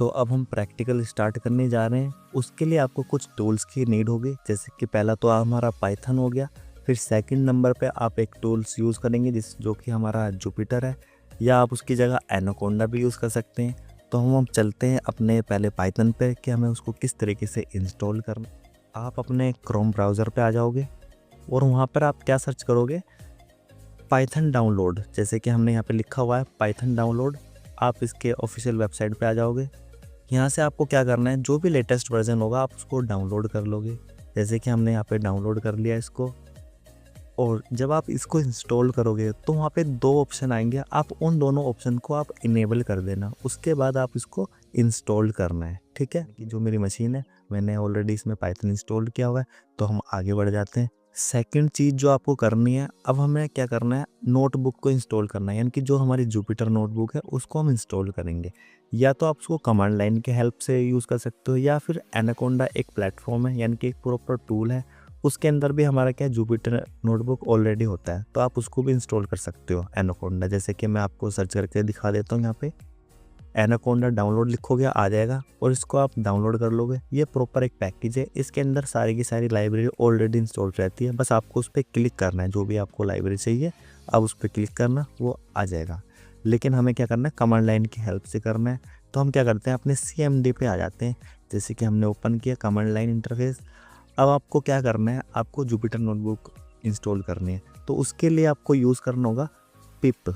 तो अब हम प्रैक्टिकल स्टार्ट करने जा रहे हैं। उसके लिए आपको कुछ टूल्स की नीड होगी, जैसे कि पहला तो हमारा पाइथन हो गया। फिर सेकंड नंबर पे आप एक टूल्स यूज़ करेंगे जो कि हमारा जुपिटर है, या आप उसकी जगह एनाकोंडा भी यूज़ कर सकते हैं। तो हम चलते हैं अपने पहले पाइथन पे कि हमें उसको किस तरीके से इंस्टॉल करना। आप अपने क्रोम ब्राउज़र पे आ जाओगे और वहाँ पर आप क्या सर्च करोगे, पाइथन डाउनलोड। जैसे कि हमने यहाँ पे लिखा हुआ है पाइथन डाउनलोड। आप इसके ऑफिशियल वेबसाइट पे आ जाओगे। यहाँ से आपको क्या करना है, जो भी लेटेस्ट वर्जन होगा आप उसको डाउनलोड कर लोगे। जैसे कि हमने यहाँ पे डाउनलोड कर लिया इसको। और जब आप इसको इंस्टॉल करोगे तो वहाँ पे दो ऑप्शन आएंगे, आप उन दोनों ऑप्शन को आप इनेबल कर देना। उसके बाद आप इसको इंस्टॉल करना है। ठीक है, कि जो मेरी मशीन है मैंने ऑलरेडी इसमें पाइथन इंस्टॉल किया हुआ है। तो हम आगे बढ़ जाते हैं। सेकंड चीज़ जो आपको करनी है, अब हमें क्या करना है, नोटबुक को इंस्टॉल करना है। यानी कि जो हमारी जुपिटर नोटबुक है उसको हम इंस्टॉल करेंगे। या तो आप उसको कमांड लाइन के हेल्प से यूज़ कर सकते हो, या फिर एनाकोंडा एक प्लेटफॉर्म है, यानी कि एक प्रॉपर टूल है। उसके अंदर भी हमारा क्या जुपिटर नोटबुक ऑलरेडी होता है, तो आप उसको भी इंस्टॉल कर सकते हो एनाकोंडा। जैसे कि मैं आपको सर्च करके दिखा देता हूँ। यहाँ पे एनाकोंडा डाउनलोड लिखोगे आ जाएगा और इसको आप डाउनलोड कर लोगे। ये प्रॉपर एक पैकेज है, इसके अंदर सारी की सारी लाइब्रेरी ऑलरेडी इंस्टॉल रहती है। बस आपको उस पर क्लिक करना है, जो भी आपको लाइब्रेरी चाहिए आप उस पर क्लिक करना, वो आ जाएगा। लेकिन हमें क्या करना है, कमांड लाइन की हेल्प से करना है। तो हम क्या करते हैं, अपने CMD पे आ जाते हैं। जैसे कि हमने ओपन किया कमांड लाइन इंटरफेस। अब आपको क्या करना है, आपको जुपिटर नोटबुक इंस्टॉल करनी है। तो उसके लिए आपको यूज़ करना होगा पिप।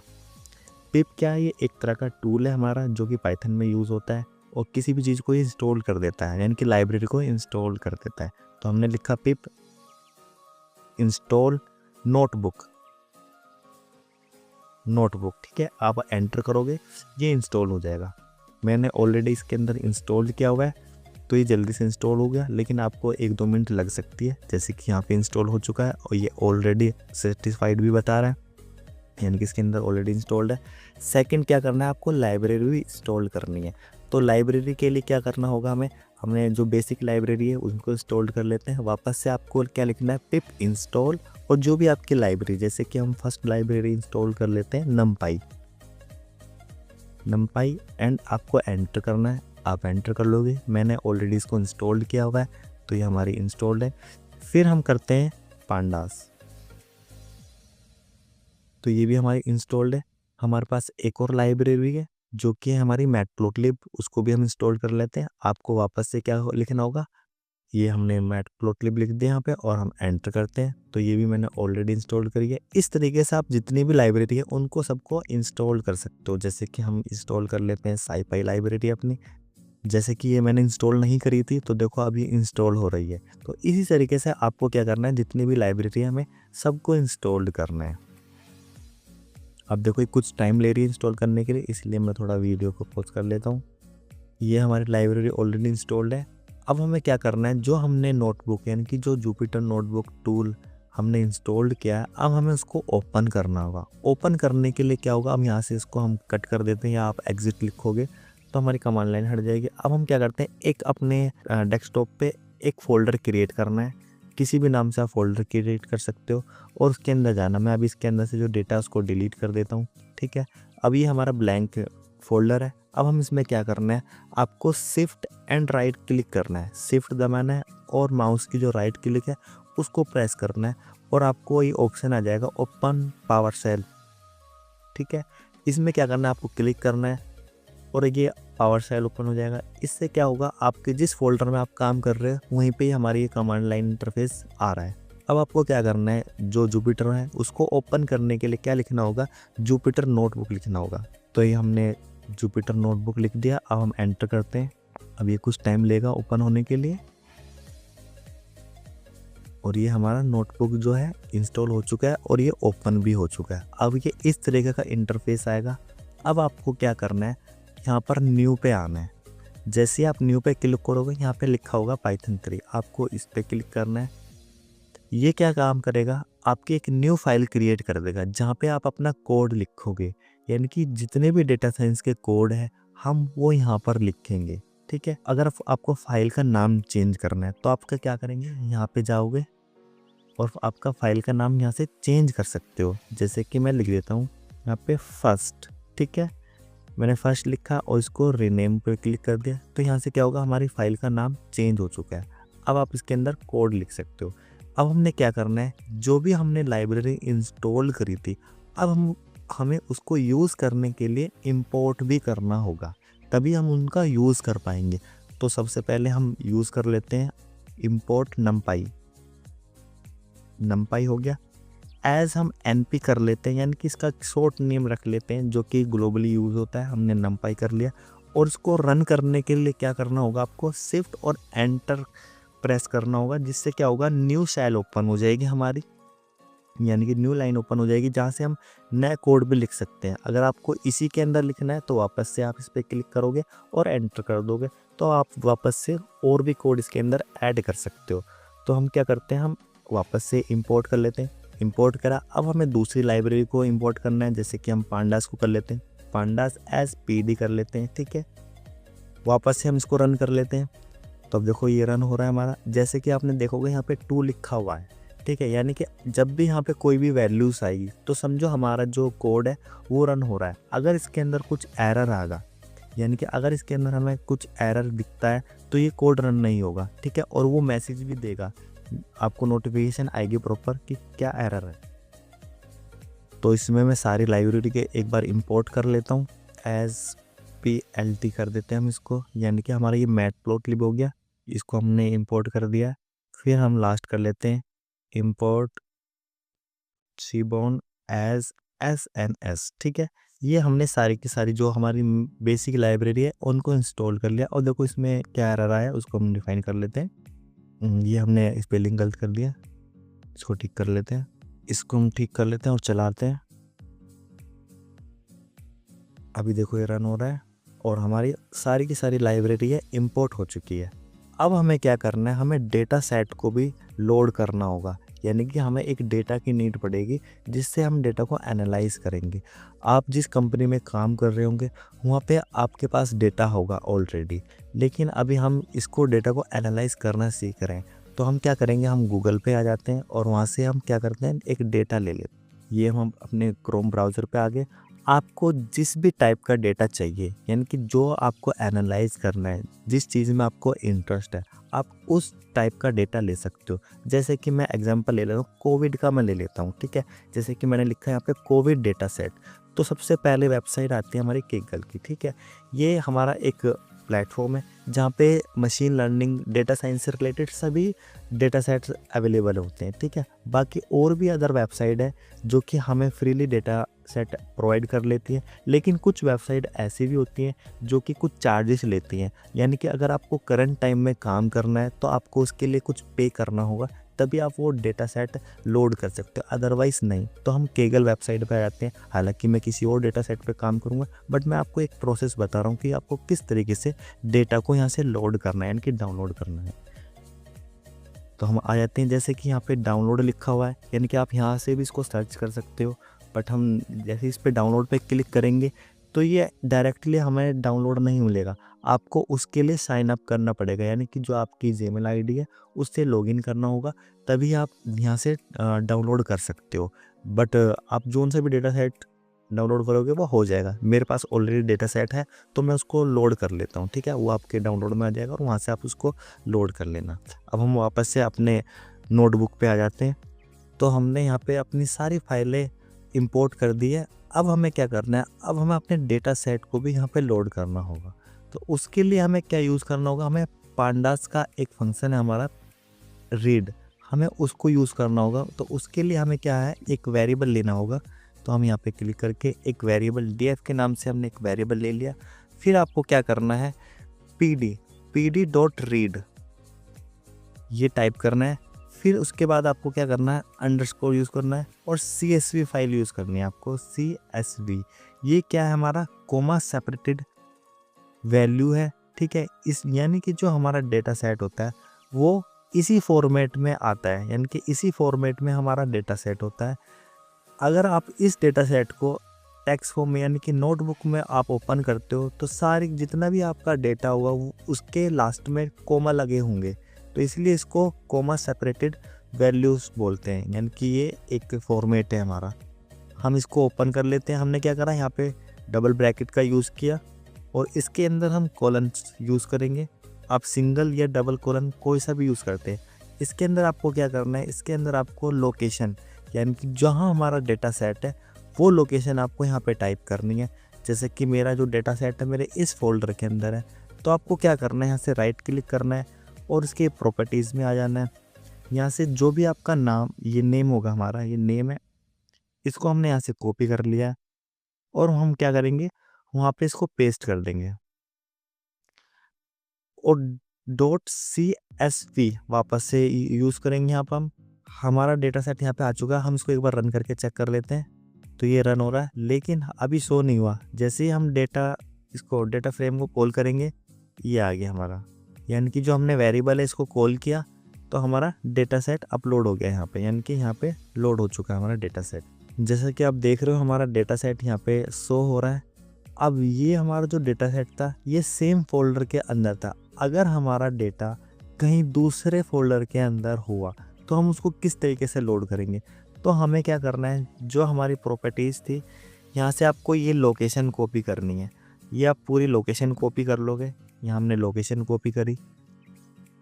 पिप क्या है, ये एक तरह का टूल है हमारा जो कि पाइथन में यूज़ होता है और किसी भी चीज़ को इंस्टॉल कर देता है, यानी कि लाइब्रेरी को इंस्टॉल कर देता है। तो हमने लिखा पिप इंस्टॉल नोटबुक। ठीक है, आप एंटर करोगे ये इंस्टॉल हो जाएगा। मैंने ऑलरेडी इसके अंदर इंस्टॉल किया हुआ है, तो ये जल्दी से इंस्टॉल हो गया, लेकिन आपको 1-2 मिनट लग सकती है। जैसे कि यहाँ पे इंस्टॉल हो चुका है और ये ऑलरेडी सेटिस्फाइड भी बता रहा है, यानी कि इसके अंदर ऑलरेडी इंस्टॉल्ड है। सेकंड क्या करना है, आपको लाइब्रेरी भी इंस्टॉल करनी है। तो लाइब्रेरी के लिए क्या करना होगा, हमने जो बेसिक लाइब्रेरी है उनको इंस्टॉल कर लेते हैं। वापस से आपको क्या लिखना है, पिप इंस्टॉल, और जो भी आपकी लाइब्रेरी, जैसे कि हम फर्स्ट लाइब्रेरी इंस्टॉल कर लेते हैं नमपाई, एंड आपको एंटर करना है। आप एंटर कर लोगे। मैंने ऑलरेडी इसको इंस्टॉल किया हुआ है, तो ये हमारी इंस्टॉल्ड है। फिर हम करते हैं पांडास, तो ये भी हमारी इंस्टॉल्ड है। हमारे पास एक और लाइब्रेरी है जो कि है हमारी मैटप्लोटलिब, उसको भी हम इंस्टॉल कर लेते हैं। आपको वापस से क्या लिखना होगा, ये हमने मैटप्लोटलिब लिख दिया यहाँ पे और हम एंटर करते हैं। तो ये भी मैंने ऑलरेडी इंस्टॉल करी है। इस तरीके से आप जितनी भी लाइब्रेरी है उनको सबको इंस्टॉल कर सकते हो। जैसे कि हम इंस्टॉल कर लेते हैं साईपाई लाइब्रेरी अपनी। जैसे कि ये मैंने इंस्टॉल नहीं करी थी, तो देखो अभी इंस्टॉल हो रही है। तो इसी तरीके से आपको क्या करना है, जितनी भी लाइब्रेरी है हमें सबको इंस्टॉल करना है। अब देखो ये कुछ टाइम ले रही है इंस्टॉल करने के लिए, इसलिए मैं थोड़ा वीडियो को पॉज कर लेता हूँ। ये हमारी लाइब्रेरी ऑलरेडी इंस्टॉल्ड है। अब हमें क्या करना है, जो हमने नोटबुक यानी कि जो जुपिटर नोटबुक टूल हमने इंस्टॉल्ड किया है, अब हमें उसको ओपन करना होगा। ओपन करने के लिए क्या होगा, अब यहाँ से इसको हम कट कर देते हैं, या आप एग्जिट लिखोगे तो हमारी कमांड लाइन हट जाएगी। अब हम क्या करते हैं, एक अपने डेस्कटॉप पे एक फ़ोल्डर क्रिएट करना है। किसी भी नाम से आप फोल्डर क्रिएट कर सकते हो और उसके अंदर जाना। मैं अभी इसके अंदर से जो डेटा उसको डिलीट कर देता हूँ। ठीक है, अब ये हमारा ब्लैंक फोल्डर है। अब हम इसमें क्या करना है, आपको शिफ्ट एंड राइट क्लिक करना है। शिफ्ट दबाना है और माउस की जो राइट क्लिक है उसको प्रेस करना है, और आपको ये ऑप्शन आ जाएगा ओपन पावर शेल। ठीक है, इसमें क्या करना है, आपको क्लिक करना है और ये पावर शेल ओपन हो जाएगा। इससे क्या होगा, आपके जिस फोल्डर में आप काम कर रहे हो वहीं पे ही हमारी ये कमांड लाइन इंटरफेस आ रहा है। अब आपको क्या करना है, जो जुपिटर है उसको ओपन करने के लिए क्या लिखना होगा, जुपिटर नोटबुक लिखना होगा। तो ये हमने जुपिटर नोटबुक लिख दिया। अब हम एंटर करते हैं। अब ये कुछ टाइम लेगा ओपन होने के लिए, और ये हमारा नोटबुक जो है इंस्टॉल हो चुका है और ये ओपन भी हो चुका है। अब ये इस तरीके का इंटरफेस आएगा। अब आपको क्या करना है, यहाँ पर न्यू पे आना है। जैसे आप न्यू पे क्लिक करोगे, यहाँ पे लिखा होगा पाइथन 3, आपको इस पे क्लिक करना है। ये क्या काम करेगा, आपकी एक न्यू फाइल क्रिएट कर देगा जहाँ पे आप अपना कोड लिखोगे। यानी कि जितने भी डेटा साइंस के कोड है हम वो यहाँ पर लिखेंगे। ठीक है, अगर आपको फाइल का नाम चेंज करना है तो आपका क्या करेंगे, यहाँ पे जाओगे और आपका फाइल का नाम यहाँ से चेंज कर सकते हो। जैसे कि मैं लिख देता हूँ यहाँ पे फर्स्ट। ठीक है, मैंने फर्स्ट लिखा और इसको रीनेम पे क्लिक कर दिया, तो यहाँ से क्या होगा, हमारी फाइल का नाम चेंज हो चुका है। अब आप इसके अंदर कोड लिख सकते हो। अब हमने क्या करना है, जो भी हमने लाइब्रेरी इंस्टॉल करी थी, अब हमें उसको यूज़ करने के लिए इंपोर्ट भी करना होगा, तभी हम उनका यूज़ कर पाएंगे। तो सबसे पहले हम यूज़ कर लेते हैं इंपोर्ट नमपाई। नमपाई हो गया। एज हम np कर लेते हैं, यानी कि इसका शॉर्ट नेम रख लेते हैं जो कि ग्लोबली यूज़ होता है। हमने नमपाई कर लिया और इसको रन करने के लिए क्या करना होगा, आपको शिफ्ट और एंटर प्रेस करना होगा, जिससे क्या होगा, न्यू सेल ओपन हो जाएगी हमारी, यानी कि न्यू लाइन ओपन हो जाएगी जहाँ से हम नया कोड भी लिख सकते हैं। अगर आपको इसी के अंदर लिखना है तो वापस से आप इस पर क्लिक करोगे और एंटर कर दोगे, तो आप वापस से और भी कोड इसके अंदर ऐड कर सकते हो। तो हम क्या करते हैं, हम वापस से इंपोर्ट कर लेते हैं। इंपोर्ट करा, अब हमें दूसरी लाइब्रेरी को इंपोर्ट करना है, जैसे कि हम पांडास को कर लेते हैं, पांडास एज पीडी कर लेते हैं, ठीक है। वापस से हम इसको रन कर लेते हैं, तो अब देखो ये रन हो रहा है हमारा। जैसे कि आपने देखोगे यहाँ पे 2 लिखा हुआ है, ठीक है, यानी कि जब भी यहाँ पे कोई भी वैल्यूज आएगी तो समझो हमारा जो कोड है वो रन हो रहा है। अगर इसके अंदर कुछ एरर आएगा, यानी कि अगर इसके अंदर हमें कुछ एरर दिखता है तो ये कोड रन नहीं होगा, ठीक है, और वो मैसेज भी देगा, आपको नोटिफिकेशन आएगी प्रॉपर कि क्या एरर है। तो इसमें मैं सारी लाइब्रेरी के एक बार इंपोर्ट कर लेता हूँ। एज plt कर देते हैं हम इसको, यानी कि हमारा ये मैटप्लोटलिब हो गया, इसको हमने इंपोर्ट कर दिया। फिर हम लास्ट कर लेते हैं इंपोर्ट सीबोन एज sns, ठीक है। ये हमने सारी की सारी जो हमारी बेसिक लाइब्रेरी है उनको इंस्टॉल कर लिया। और देखो इसमें क्या एरर आया उसको हम डिफाइन कर लेते हैं। ये हमने स्पेलिंग गलत कर दिया, इसको ठीक कर लेते हैं, इसको हम ठीक कर लेते हैं और चलाते हैं। अभी देखो ये रन हो रहा है और हमारी सारी की सारी लाइब्रेरी है इंपोर्ट हो चुकी है। अब हमें क्या करना है, हमें डेटा सेट को भी लोड करना होगा, यानी कि हमें एक डेटा की नीड पड़ेगी जिससे हम डेटा को एनालाइज करेंगे। आप जिस कंपनी में काम कर रहे होंगे वहाँ पे आपके पास डेटा होगा ऑलरेडी, लेकिन अभी हम इसको डेटा को एनालाइज करना सीख रहे हैं। तो हम क्या करेंगे, हम गूगल पे आ जाते हैं और वहाँ से हम क्या करते हैं, एक डेटा ले लेते हैं। ये हम अपने क्रोम ब्राउज़र पे आ गए। आपको जिस भी टाइप का डेटा चाहिए, यानी कि जो आपको एनालाइज करना है, जिस चीज़ में आपको इंटरेस्ट है, आप उस टाइप का डेटा ले सकते हो। जैसे कि मैं एग्जांपल ले लेता हूँ, कोविड का मैं ले लेता हूँ, ठीक है। जैसे कि मैंने लिखा है यहाँ पे कोविड डेटा सेट, तो सबसे पहले वेबसाइट आती है हमारी केगल की, ठीक है। ये हमारा एक प्लेटफॉर्म है जहाँ पे मशीन लर्निंग, डेटा साइंस से रिलेटेड सभी डेटा सेट्स अवेलेबल होते हैं, ठीक है। बाकी और भी अदर वेबसाइट है जो कि हमें फ्रीली डेटा सेट प्रोवाइड कर लेती है, लेकिन कुछ वेबसाइट ऐसी भी होती हैं जो कि कुछ चार्जेस लेती हैं, यानी कि अगर आपको करंट टाइम में काम करना है तो आपको उसके लिए कुछ पे करना होगा, तभी आप वो डेटा सेट लोड कर सकते हो, अदरवाइज़ नहीं। तो हम केगल वेबसाइट पर आते हैं, हालांकि मैं किसी और डेटा सेट पे काम करूँगा, बट मैं आपको एक प्रोसेस बता रहा हूँ कि आपको किस तरीके से डेटा को यहाँ से लोड करना है, यानी कि डाउनलोड करना है। तो हम आ जाते हैं, जैसे कि यहाँ पे डाउनलोड लिखा हुआ है, यानी कि आप यहाँ से भी इसको सर्च कर सकते हो, बट हम जैसे इस पे डाउनलोड पे क्लिक करेंगे तो ये डायरेक्टली हमें डाउनलोड नहीं मिलेगा, आपको उसके लिए साइन अप करना पड़ेगा, यानी कि जो आपकी जीमेल आईडी है उससे लॉगिन करना होगा, तभी आप यहाँ से डाउनलोड कर सकते हो। बट आप जोन से भी डेटा सेट डाउनलोड करोगे वो हो जाएगा। मेरे पास ऑलरेडी डेटा सेट है तो मैं उसको लोड कर लेता हूँ, ठीक है, वो आपके डाउनलोड में आ जाएगा और वहाँ से आप उसको लोड कर लेना। अब हम वापस से अपने नोटबुक पे आ जाते हैं। तो हमने यहाँ पे अपनी सारी फाइलें इंपोर्ट कर दी है। अब हमें क्या करना है, अब हमें अपने डेटा सेट को भी यहाँ पे लोड करना होगा। तो उसके लिए हमें क्या यूज़ करना होगा, हमें पांडास का एक फंक्शन है हमारा रीड, हमें उसको यूज़ करना होगा। तो उसके लिए हमें क्या है, एक वेरिएबल लेना होगा। तो हम यहाँ पे क्लिक करके एक वेरिएबल df के नाम से हमने एक वेरिएबल ले लिया। फिर आपको क्या करना है, pd.read ये टाइप करना है। फिर उसके बाद आपको क्या करना है, अंडरस्कोर यूज़ करना है और CSV फाइल यूज़ करनी है आपको, CSV। ये क्या है, हमारा कोमा सेपरेटेड वैल्यू है, ठीक है। इस यानी कि जो हमारा डेटा सेट होता है वो इसी फॉर्मेट में आता है, यानी कि इसी फॉर्मेट में हमारा डेटा सेट होता है। अगर आप इस डेटा सेट को टेक्स्ट फॉर्म में, यानी कि नोटबुक में आप ओपन करते हो तो सारी जितना भी आपका डेटा होगा उसके लास्ट में कोमा लगे होंगे, तो इसलिए इसको कोमा सेपरेटेड वैल्यूज़ बोलते हैं, यानी कि ये एक फॉर्मेट है हमारा। हम इसको ओपन कर लेते हैं। हमने क्या करा, यहाँ पे डबल ब्रैकेट का यूज़ किया और इसके अंदर हम कॉलन यूज़ करेंगे। आप सिंगल या डबल कॉलन कोई सा भी यूज़ करते हैं। इसके अंदर आपको क्या करना है, इसके अंदर आपको लोकेशन यानी कि जहाँ हमारा डेटा सेट है वो लोकेशन आपको यहाँ पे टाइप करनी है। जैसे कि मेरा जो डेटा सेट है मेरे इस फोल्डर के अंदर है, तो आपको क्या करना है, यहाँ से राइट क्लिक करना है और इसके प्रॉपर्टीज़ में आ जाना है। यहाँ से जो भी आपका नाम, ये नेम होगा हमारा, ये नेम है, इसको हमने यहाँ से कॉपी कर लिया है और हम क्या करेंगे, वहाँ पे इसको पेस्ट कर देंगे और .csv वापस से यूज़ करेंगे। यहाँ पर हम हमारा डेटा सेट यहाँ पे आ चुका है, हम इसको एक बार रन करके चेक कर लेते हैं। तो ये रन हो रहा है लेकिन अभी शो नहीं हुआ। जैसे ही हम डेटा फ्रेम को कॉल करेंगे ये आ गया हमारा, यानी कि जो हमने वेरिएबल है इसको कॉल किया तो हमारा डेटा सेट अपलोड हो गया यहाँ पे, यानी कि यहाँ पे लोड हो चुका है हमारा डेटा सेट। जैसा कि आप देख रहे हो हमारा डेटा सेट यहाँ पे शो हो रहा है। अब ये हमारा जो डेटा सेट था ये सेम फोल्डर के अंदर था। अगर हमारा डेटा कहीं दूसरे फोल्डर के अंदर हुआ तो हम उसको किस तरीके से लोड करेंगे, तो हमें क्या करना है, जो हमारी प्रॉपर्टीज़ थी यहाँ से आपको ये लोकेशन कॉपी करनी है। ये आप पूरी लोकेशन कॉपी कर लोगे। यहाँ हमने लोकेशन कॉपी करी,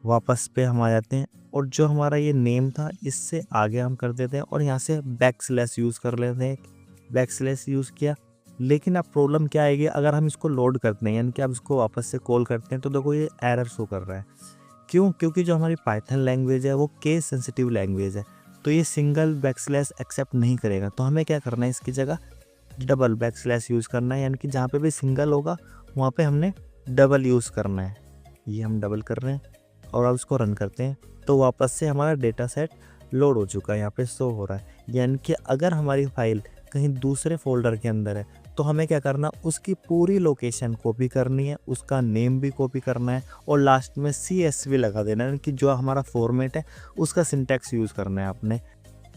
वापस पे हम आ जाते हैं और जो हमारा ये नेम था इससे आगे हम कर देते हैं और यहाँ से बैकस्लैश यूज़ कर लेते हैं। बैकस्लैश यूज़ किया, लेकिन अब प्रॉब्लम क्या आएगी, अगर हम इसको लोड करते हैं यानी कि आप इसको वापस से कॉल करते हैं तो देखो ये एरर शो कर रहा है। क्यों? क्योंकि जो हमारी पाइथन लैंग्वेज है वो केस सेंसिटिव लैंग्वेज है, तो ये सिंगल बैकस्लैश एक्सेप्ट नहीं करेगा। तो हमें क्या करना है, इसकी जगह डबल बैकस्लैश यूज़ करना है, यानी कि जहाँ पे भी सिंगल होगा वहाँ पे हमने डबल यूज़ करना है। ये हम डबल कर रहे हैं और अब इसको रन करते हैं तो वापस से हमारा डेटा सेट लोड हो चुका है, यहाँ पे शो हो रहा है। यानी कि अगर हमारी फाइल कहीं दूसरे फोल्डर के अंदर है तो हमें क्या करना, उसकी पूरी लोकेशन कॉपी करनी है, उसका नेम भी कॉपी करना है और लास्ट में CSV लगा देना है कि जो हमारा फॉर्मेट है उसका सिंटैक्स यूज़ करना है आपने।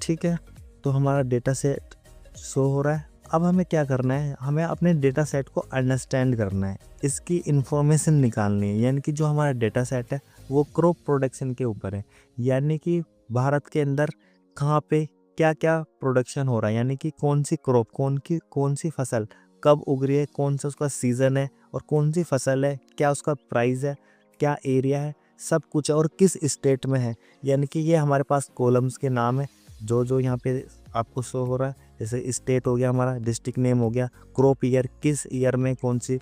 ठीक है, तो हमारा डेटा सेट शो हो रहा है। अब हमें क्या करना है, हमें अपने डेटा सेट को अंडरस्टैंड करना है, इसकी इन्फॉर्मेशन निकालनी है। यानी कि जो हमारा डेटा सेट है वो क्रॉप प्रोडक्शन के ऊपर है, यानी कि भारत के अंदर कहाँ पे क्या क्या प्रोडक्शन हो रहा है, यानी कि कौन सी क्रॉप, कौन सी फसल कब उग रही है, कौन सा उसका सीज़न है और कौन सी फसल है, क्या उसका प्राइस है, क्या एरिया है, सब कुछ है और किस स्टेट में है। यानी कि ये हमारे पास कॉलम्स के नाम है जो यहाँ पे आपको शो हो रहा है। जैसे स्टेट हो गया हमारा, डिस्ट्रिक्ट नेम हो गया, क्रॉप ईयर किस ईयर में कौन सी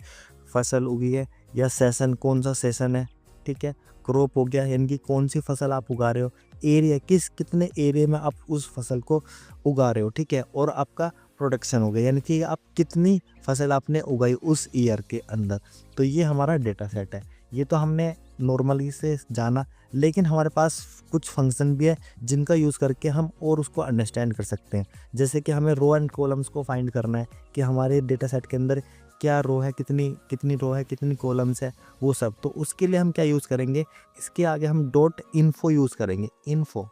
फसल उगी है, या सेशन कौन सा सेशन है। ठीक है, क्रॉप हो गया यानी कि कौन सी फसल आप उगा रहे हो, एरिया कितने एरिया में आप उस फसल को उगा रहे हो। ठीक है, और आपका प्रोडक्शन हो गया यानी कि आप कितनी फसल आपने उगाई उस ईयर के अंदर। तो ये हमारा डेटा सेट है। ये तो हमने नॉर्मली से जाना, लेकिन हमारे पास कुछ फंक्शन भी है जिनका यूज़ करके हम और उसको अंडरस्टैंड कर सकते हैं। जैसे कि हमें रो एंड कॉलम्स को फाइंड करना है कि हमारे डेटा सेट के अंदर क्या रो है, कितनी रो है, कितनी कॉलम्स है, वो सब। तो उसके लिए हम क्या यूज़ करेंगे, इसके आगे हम .info यूज़ करेंगे। इन्फो,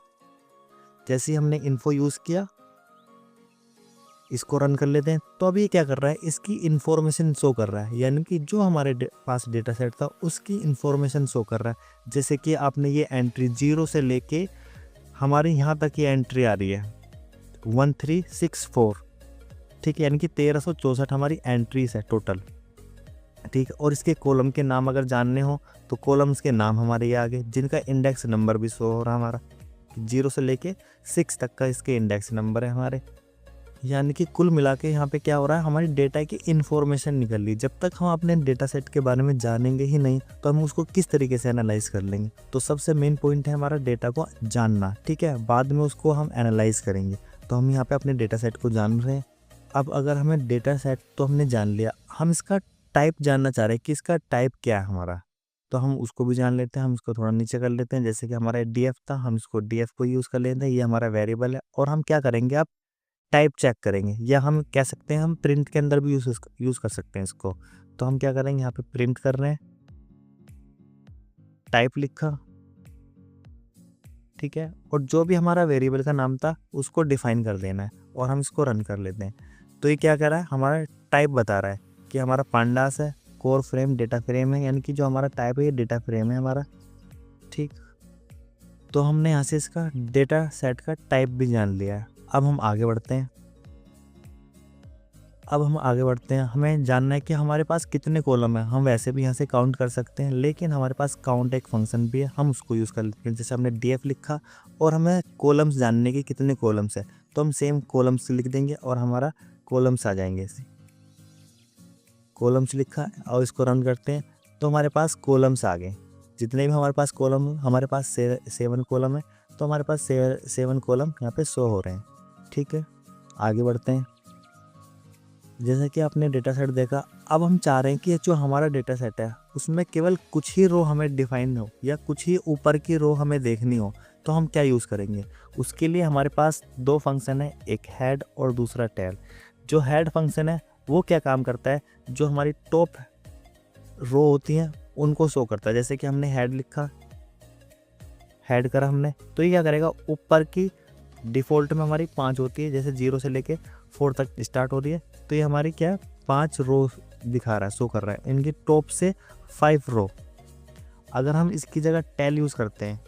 जैसे ही हमने इन्फो यूज़ किया, इसको रन कर लेते हैं तो अभी क्या कर रहा है, इसकी इन्फॉर्मेशन शो कर रहा है, यानी कि जो हमारे पास डेटा सेट था उसकी इन्फॉर्मेशन शो कर रहा है। जैसे कि आपने ये एंट्री 0 से लेके हमारे यहाँ तक ये एंट्री आ रही है 1364। ठीक है, यानी कि 1364 हमारी एंट्रीज है टोटल। ठीक है, और इसके कॉलम के नाम अगर जानने हो तो कॉलम्स के नाम हमारे ये आगे, जिनका इंडेक्स नंबर भी शो हो रहा है हमारा 0 से लेके 6 तक का इसके इंडेक्स नंबर है हमारे। यानी कि कुल मिला के यहाँ पे क्या हो रहा है, हमारी डेटा की इन्फॉर्मेशन निकल ली। जब तक हम अपने डेटा सेट के बारे में जानेंगे ही नहीं तो हम उसको किस तरीके से एनालाइज कर लेंगे। तो सबसे मेन पॉइंट है हमारा डेटा को जानना। ठीक है, बाद में उसको हम एनालाइज करेंगे। तो हम यहाँ पे अपने डेटा सेट को जान रहे हैं। अब अगर हमें डेटा सेट तो हमने जान लिया, हम इसका टाइप जानना चाह रहे हैं कि इसका टाइप क्या है हमारा, तो हम उसको भी जान लेते हैं। हम इसको थोड़ा नीचे कर लेते हैं, जैसे कि हमारा DF था, हम इसको DF को यूज़ कर लेते हैं। ये हमारा वेरिएबल है और हम क्या करेंगे, अब टाइप चेक करेंगे, या हम कह सकते हैं हम प्रिंट के अंदर भी यूज़ कर सकते हैं इसको। तो हम क्या करेंगे, यहाँ पे प्रिंट कर रहे हैं, टाइप लिखा। ठीक है, और जो भी हमारा वेरिएबल का नाम था उसको डिफाइन कर देना है और हम इसको रन कर लेते हैं। तो ये क्या कर रहा है, हमारा टाइप बता रहा है कि हमारा पांडास है, कोर फ्रेम डेटा फ्रेम है, यानी कि जो हमारा टाइप है ये डेटा फ्रेम है हमारा। ठीक, तो हमने यहाँ से इसका डेटा सेट का टाइप भी जान लिया है। अब हम आगे बढ़ते हैं। अब हम आगे बढ़ते हैं। हमें जानना है कि हमारे पास कितने कॉलम है। हम वैसे भी यहाँ से काउंट कर सकते हैं, लेकिन हमारे पास काउंट एक फंक्शन भी है, हम उसको यूज़ कर लेते हैं। जैसे हमने df लिखा और हमें कॉलम्स जानने के कितने कॉलम्स है, तो हम सेम कॉलम्स लिख देंगे और हमारा कॉलम्स आ जाएंगे। ऐसे कॉलम्स लिखा और इसको रन करते हैं तो हमारे पास कॉलम्स आ गए। जितने भी हमारे पास कॉलम, हमारे पास 7 कॉलम है, तो हमारे पास 7 कॉलम यहाँ पे शो हो रहे हैं। ठीक है, आगे बढ़ते हैं। जैसा कि आपने डेटा सेट देखा, अब हम चाह रहे हैं कि जो हमारा डेटा सेट है उसमें केवल कुछ ही रो हमें डिफाइन हो या कुछ ही ऊपर की रो हमें देखनी हो, तो हम क्या यूज़ करेंगे। उसके लिए हमारे पास 2 फंक्शन है, एक हेड और दूसरा टेल। जो हेड फंक्शन है वो क्या काम करता है, जो हमारी टॉप रो होती हैं उनको शो करता है। जैसे कि हमने हेड लिखा, हेड करा हमने, तो ये क्या करेगा, ऊपर की डिफ़ॉल्ट में हमारी 5 होती है, जैसे 0 से लेके 4 तक स्टार्ट हो रही है, तो ये हमारी क्या है, 5 रो दिखा रहा है, शो कर रहा है। इनकी टॉप से 5 रो। अगर हम इसकी जगह टेल यूज़ करते हैं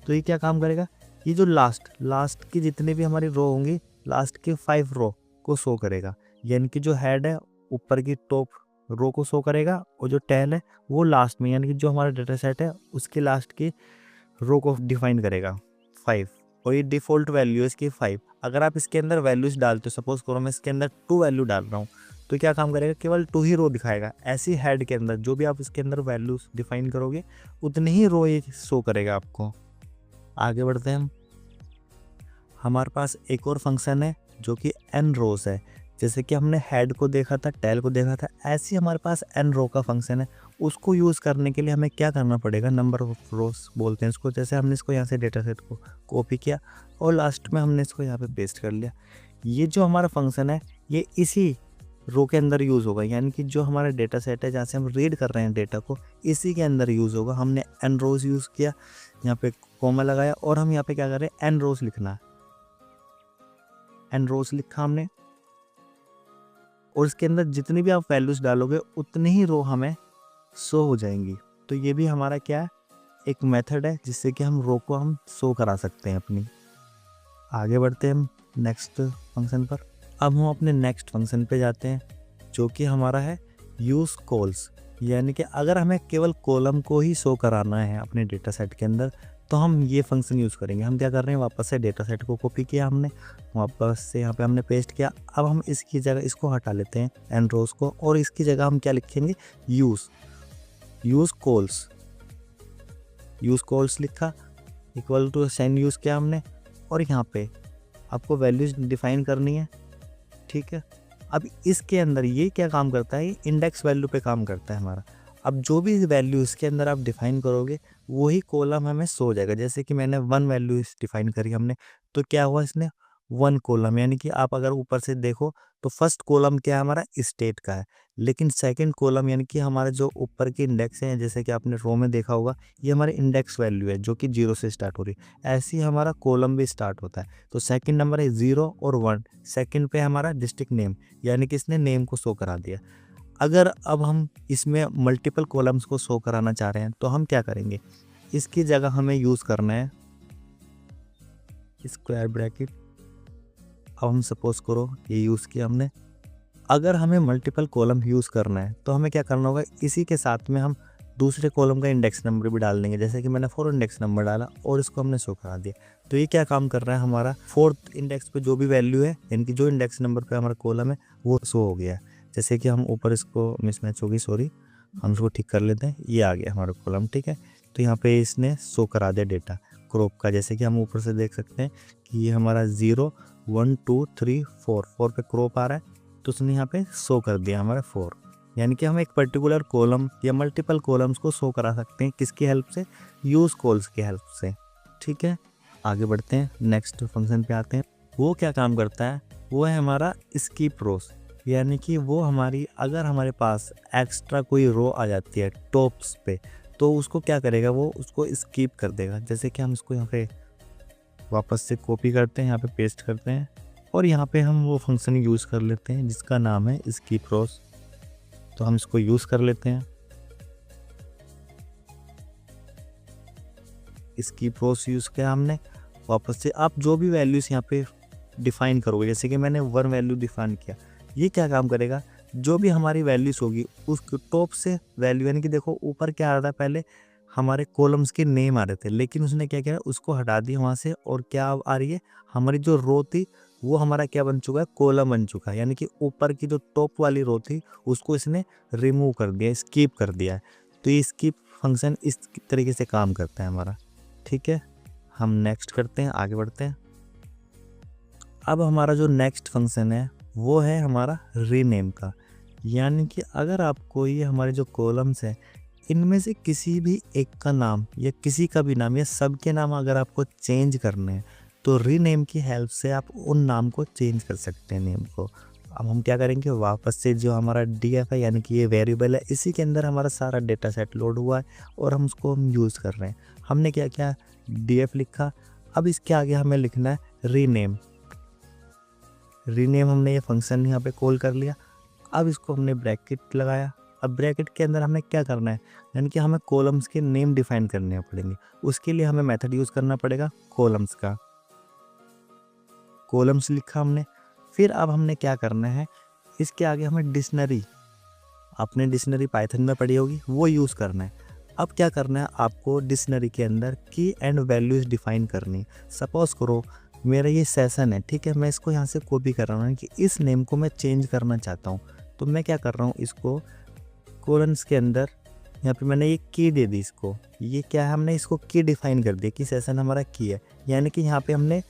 तो ये क्या काम करेगा, ये जो लास्ट की जितनी भी हमारी रो होंगी, लास्ट की 5 रो को शो करेगा। यानी कि जो हेड है ऊपर की टॉप रो को शो करेगा और जो टेल है वो लास्ट में, यानी कि जो हमारा डेटा सेट है उसके लास्ट की रो को डिफाइन करेगा 5। और ये डिफ़ॉल्ट वैल्यू है इसकी 5। अगर आप इसके अंदर वैल्यूज डालते हो, सपोज करो मैं इसके अंदर 2 वैल्यू डाल रहा हूँ, तो क्या काम करेगा, केवल 2 ही रो दिखाएगा। ऐसी हेड के अंदर जो भी आप इसके अंदर वैल्यूज डिफाइन करोगे उतनी ही रो ये शो करेगा आपको। आगे बढ़ते हैं हम। हमारे पास एक और फंक्शन है जो कि n रोज है। जैसे कि हमने हेड को देखा था, टेल को देखा था, ऐसे ही हमारे पास n रो का फंक्शन है। उसको यूज़ करने के लिए हमें क्या करना पड़ेगा, नंबर ऑफ रोज बोलते हैं इसको। जैसे हमने इसको यहाँ से डेटा सेट को कॉपी किया और लास्ट में हमने इसको यहाँ पे पेस्ट कर लिया। ये जो हमारा फंक्शन है ये इसी रो के अंदर यूज़ होगा, यानी कि जो हमारा डेटा सेट है जहाँ से हम रीड कर रहे हैं डेटा को, इसी के अंदर यूज़ होगा। हमने n रोज यूज़ किया, यहाँ पे कॉमा लगाया और हम यहाँ पे क्या कर रहे हैं, n रोज लिखना है। n रोज लिखा हमने और इसके अंदर जितनी भी आप वैल्यूज डालोगे उतनी ही रो हमें शो हो जाएंगी। तो ये भी हमारा क्या है, एक मेथड है जिससे कि हम रो को हम शो करा सकते हैं अपनी। आगे बढ़ते हैं हम नेक्स्ट फंक्शन पर। अब हम अपने नेक्स्ट फंक्शन पे जाते हैं जो कि हमारा है यूज़ कॉल्स। यानी कि अगर हमें केवल कॉलम को ही शो कराना है अपने डेटा सेट के अंदर, तो हम ये फंक्शन यूज़ करेंगे। हम क्या कर रहे हैं, वापस से डेटा सेट को कॉपी किया हमने, वापस से यहाँ पे हमने पेस्ट किया। अब हम इसकी जगह इसको हटा लेते हैं एन रोज को, और इसकी जगह हम क्या लिखेंगे, यूज़ कॉल्स लिखा, इक्वल टू साइन यूज़ किया हमने, और यहाँ पे आपको वैल्यूज डिफाइन करनी है। ठीक है, अब इसके अंदर ये क्या काम करता है, ये इंडेक्स वैल्यू पे काम करता है हमारा। अब जो भी वैल्यू इसके अंदर आप डिफाइन करोगे वही कॉलम हमें शो हो जाएगा। जैसे कि मैंने 1 वैल्यू डिफाइन करी हमने, तो क्या हुआ, इसने 1 कॉलम, यानी कि आप अगर ऊपर से देखो तो फर्स्ट कॉलम क्या है, हमारा स्टेट का है, लेकिन सेकंड कॉलम यानी कि हमारे जो ऊपर की इंडेक्स हैं, जैसे कि आपने रो में देखा होगा, ये हमारे इंडेक्स वैल्यू है जो कि 0 से स्टार्ट हो रही है। ऐसे ही हमारा कॉलम भी स्टार्ट होता है। तो सेकंड नंबर है 0 और 1, सेकंड पे हमारा डिस्ट्रिक्ट नेम, यानी कि इसने नेम को शो करा दिया। अगर अब हम इसमें मल्टीपल कॉलम्स को शो कराना चाह रहे हैं तो हम क्या करेंगे, इसकी जगह हमें यूज़ करना है स्क्वायर ब्रैकेट। अब हम सपोज करो ये यूज़ किया हमने। अगर हमें मल्टीपल कॉलम यूज़ करना है तो हमें क्या करना होगा, इसी के साथ में हम दूसरे कॉलम का इंडेक्स नंबर भी डाल देंगे। जैसे कि मैंने 4 इंडेक्स नंबर डाला और इसको हमने शो करा दिया। तो ये क्या काम कर रहा है, हमारा 4th इंडेक्स पे जो भी वैल्यू है, यानी कि जो इंडेक्स नंबर पे हमारा कॉलम है वो शो हो गया है। जैसे कि हम ऊपर इसको मिसमैच होगी, सॉरी, हम इसको ठीक कर लेते हैं। ये आ गया हमारा कॉलम, ठीक है। तो यहाँ पे इसने शो करा दिया डेटा क्रॉप का। जैसे कि हम ऊपर से देख सकते हैं कि ये हमारा 0 1 2 3 4 पे क्रॉप आ रहा है, तो उसने यहाँ पे शो कर दिया हमारा 4। यानी कि हम एक पर्टिकुलर कॉलम या मल्टीपल कॉलम्स को शो करा सकते हैं, किसकी हेल्प से, यूज़ कॉल्स की हेल्प से। ठीक है, आगे बढ़ते हैं, नेक्स्ट फंक्शन पे आते हैं। वो क्या काम करता है, वो है हमारा स्किप रोज। यानी कि वो हमारी, अगर हमारे पास एक्स्ट्रा कोई रो आ जाती है टॉप्स पे, तो उसको क्या करेगा, वो उसको स्किप कर देगा। जैसे कि हम इसको यहाँ पे वापस से कॉपी करते हैं, यहाँ पे पेस्ट करते हैं, और यहाँ पे हम वो फंक्शन यूज़ कर लेते हैं जिसका नाम है स्किप रोज। तो हम इसको यूज़ कर लेते हैं, स्किप रोज यूज़ किया हमने। वापस से आप जो भी वैल्यूज़ यहाँ पे डिफाइन करोगे, जैसे कि मैंने वन वैल्यू डिफाइन किया, ये क्या काम करेगा, जो भी हमारी वैल्यूज होगी उसके टॉप से वैल्यू, यानी कि देखो ऊपर क्या आ रहा था, पहले हमारे कॉलम्स के नेम आ रहे थे, लेकिन उसने क्या किया, उसको हटा दिया वहाँ से, और क्या आ रही है, हमारी जो रो थी वो हमारा क्या बन चुका है, कॉलम बन चुका है। यानी कि ऊपर की जो टॉप वाली रो थी उसको इसने रिमूव कर दिया, स्किप कर दिया है। तो ये स्किप फंक्शन इस तरीके से काम करता है हमारा। ठीक है, हम नेक्स्ट करते हैं, आगे बढ़ते हैं। अब हमारा जो नेक्स्ट फंक्शन है वो है हमारा रीनेम का। यानी कि अगर आपको ये हमारे जो कॉलम्स हैं इनमें से किसी भी एक का नाम या किसी का भी नाम या सबके नाम अगर आपको चेंज करने हैं तो रीनेम की हेल्प से आप उन नाम को चेंज कर सकते हैं, नेम को। अब हम क्या करेंगे, वापस से जो हमारा डीएफ है यानी कि ये वेरिएबल है, इसी के अंदर हमारा सारा डेटा सेट लोड हुआ है और हम उसको यूज़ कर रहे हैं। हमने क्या किया, डीएफ लिखा। अब इसके आगे हमें लिखना है रीनेम। रीनेम हमने ये फंक्शन यहाँ पे कॉल कर लिया। अब इसको हमने ब्रैकेट लगाया। अब ब्रैकेट के अंदर हमें क्या करना है, यानी कि हमें कॉलम्स के नेम डिफाइन करने पड़ेंगे। उसके लिए हमें मेथड यूज़ करना पड़ेगा कॉलम्स का। कॉलम्स लिखा हमने। फिर अब हमने क्या करना है, इसके आगे हमें डिक्शनरी, आपने डिक्शनरी पाइथन में पढ़ी होगी, वो यूज़ करना है। अब क्या करना है, आपको डिक्शनरी के अंदर की एंड वैल्यूज डिफाइन करनी। सपोज करो मेरा ये सेशन है, ठीक है, मैं इसको यहाँ से कॉपी कर रहा हूँ कि इस नेम को मैं चेंज करना चाहता हूँ। तो मैं क्या कर रहा हूँ, इसको कोलन्स के अंदर यहाँ पे मैंने ये की दे दी इसको। ये क्या है, हमने इसको की डिफाइन कर दिया कि सेशन हमारा की है, यानी कि यहाँ पे हमने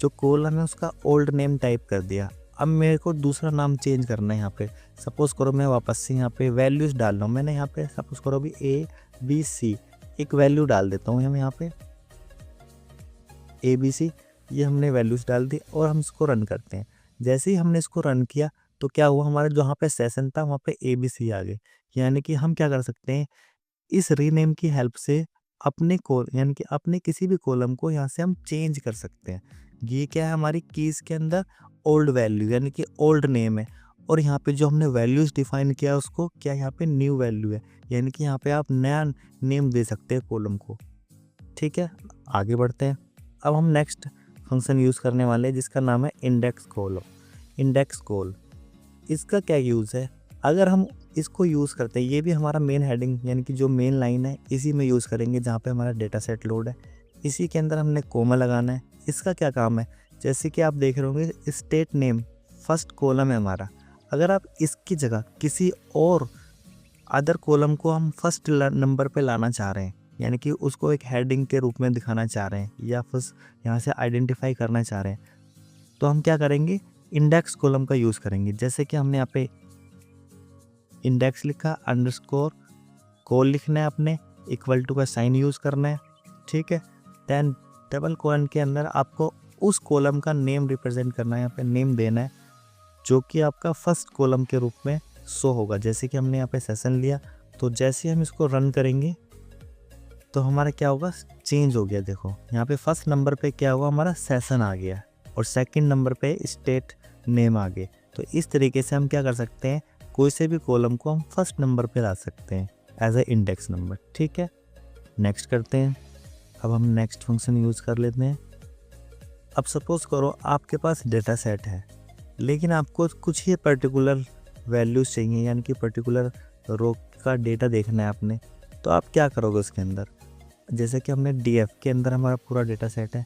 जो कॉलम है उसका ओल्ड नेम टाइप कर दिया। अब मेरे को दूसरा नाम चेंज करना है यहाँ पे। सपोज़ करो मैं वापस से यहाँ पे वैल्यूज़ डाल रहा हूँ। मैंने यहाँ पे सपोज़ करो अभी ABC एक वैल्यू डाल देता हूँ हम यहाँ पे ABC, ये हमने वैल्यूज़ डाल दी और हम इसको रन करते हैं। जैसे ही हमने इसको रन किया तो क्या हुआ, हमारा जहाँ पे सेशन था वहाँ पे ABC आ गए। यानी कि हम क्या कर सकते हैं, इस रीनेम की हेल्प से अपने यानी कि अपने किसी भी कॉलम को यहाँ से हम चेंज कर सकते हैं। ये क्या है, हमारी कीज़ के अंदर ओल्ड वैल्यू यानी कि ओल्ड नेम है, और यहाँ पे जो हमने वैल्यूज़ डिफाइन किया उसको क्या यहाँ पे न्यू वैल्यू है, यानी कि यहाँ पे आप नया नेम दे सकते हैं कॉलम को। ठीक है, आगे बढ़ते हैं। अब हम नेक्स्ट फंक्शन यूज़ करने वाले हैं जिसका नाम है इंडेक्स कॉल। इंडेक्स कॉल, इसका क्या यूज़ है, अगर हम इसको यूज़ करते हैं, ये भी हमारा मेन हेडिंग यानी कि जो मेन लाइन है इसी में यूज़ करेंगे जहाँ पे हमारा डेटा सेट लोड है। इसी के अंदर हमने कोमा लगाना है। इसका क्या काम है, जैसे कि आप देख रहे होंगे स्टेट नेम फर्स्ट कॉलम है हमारा, अगर आप इसकी जगह किसी और अदर कॉलम को हम फर्स्ट नंबर पे लाना चाह रहे हैं, यानी कि उसको एक हेडिंग के रूप में दिखाना चाह रहे हैं या फिर यहाँ से आइडेंटिफाई करना चाह रहे हैं, तो हम क्या करेंगे, इंडेक्स कॉलम का यूज़ करेंगे। जैसे कि हमने यहाँ पे इंडेक्स लिखा, अंडरस्कोर कॉल लिखना है, अपने इक्वल टू का साइन यूज़ करना है। ठीक है, देन डबल कोलन के अंदर आपको उस कॉलम का नेम रिप्रेजेंट करना है, यहाँ पे नेम देना है जो कि आपका फर्स्ट कॉलम के रूप में शो होगा। जैसे कि हमने यहाँ पे सेशन लिया, तो जैसे हम इसको रन करेंगे तो हमारा क्या होगा, चेंज हो गया। देखो यहाँ पे फर्स्ट नंबर पे क्या हुआ, हमारा सेशन आ गया और सेकंड नंबर पे स्टेट नेम आ गए। तो इस तरीके से हम क्या कर सकते हैं, कोई से भी कॉलम को हम फर्स्ट नंबर पे ला सकते हैं एज ए इंडेक्स नंबर। ठीक है, नेक्स्ट करते हैं। अब हम नेक्स्ट फंक्शन यूज़ कर लेते हैं। अब सपोज़ करो आपके पास डेटा सेट है, लेकिन आपको कुछ ही पर्टिकुलर वैल्यूज़ चाहिए, यानी कि पर्टिकुलर रो का डेटा देखना है आपने, तो आप क्या करोगे उसके अंदर। जैसे कि हमने डीएफ के अंदर हमारा पूरा डेटा सेट है,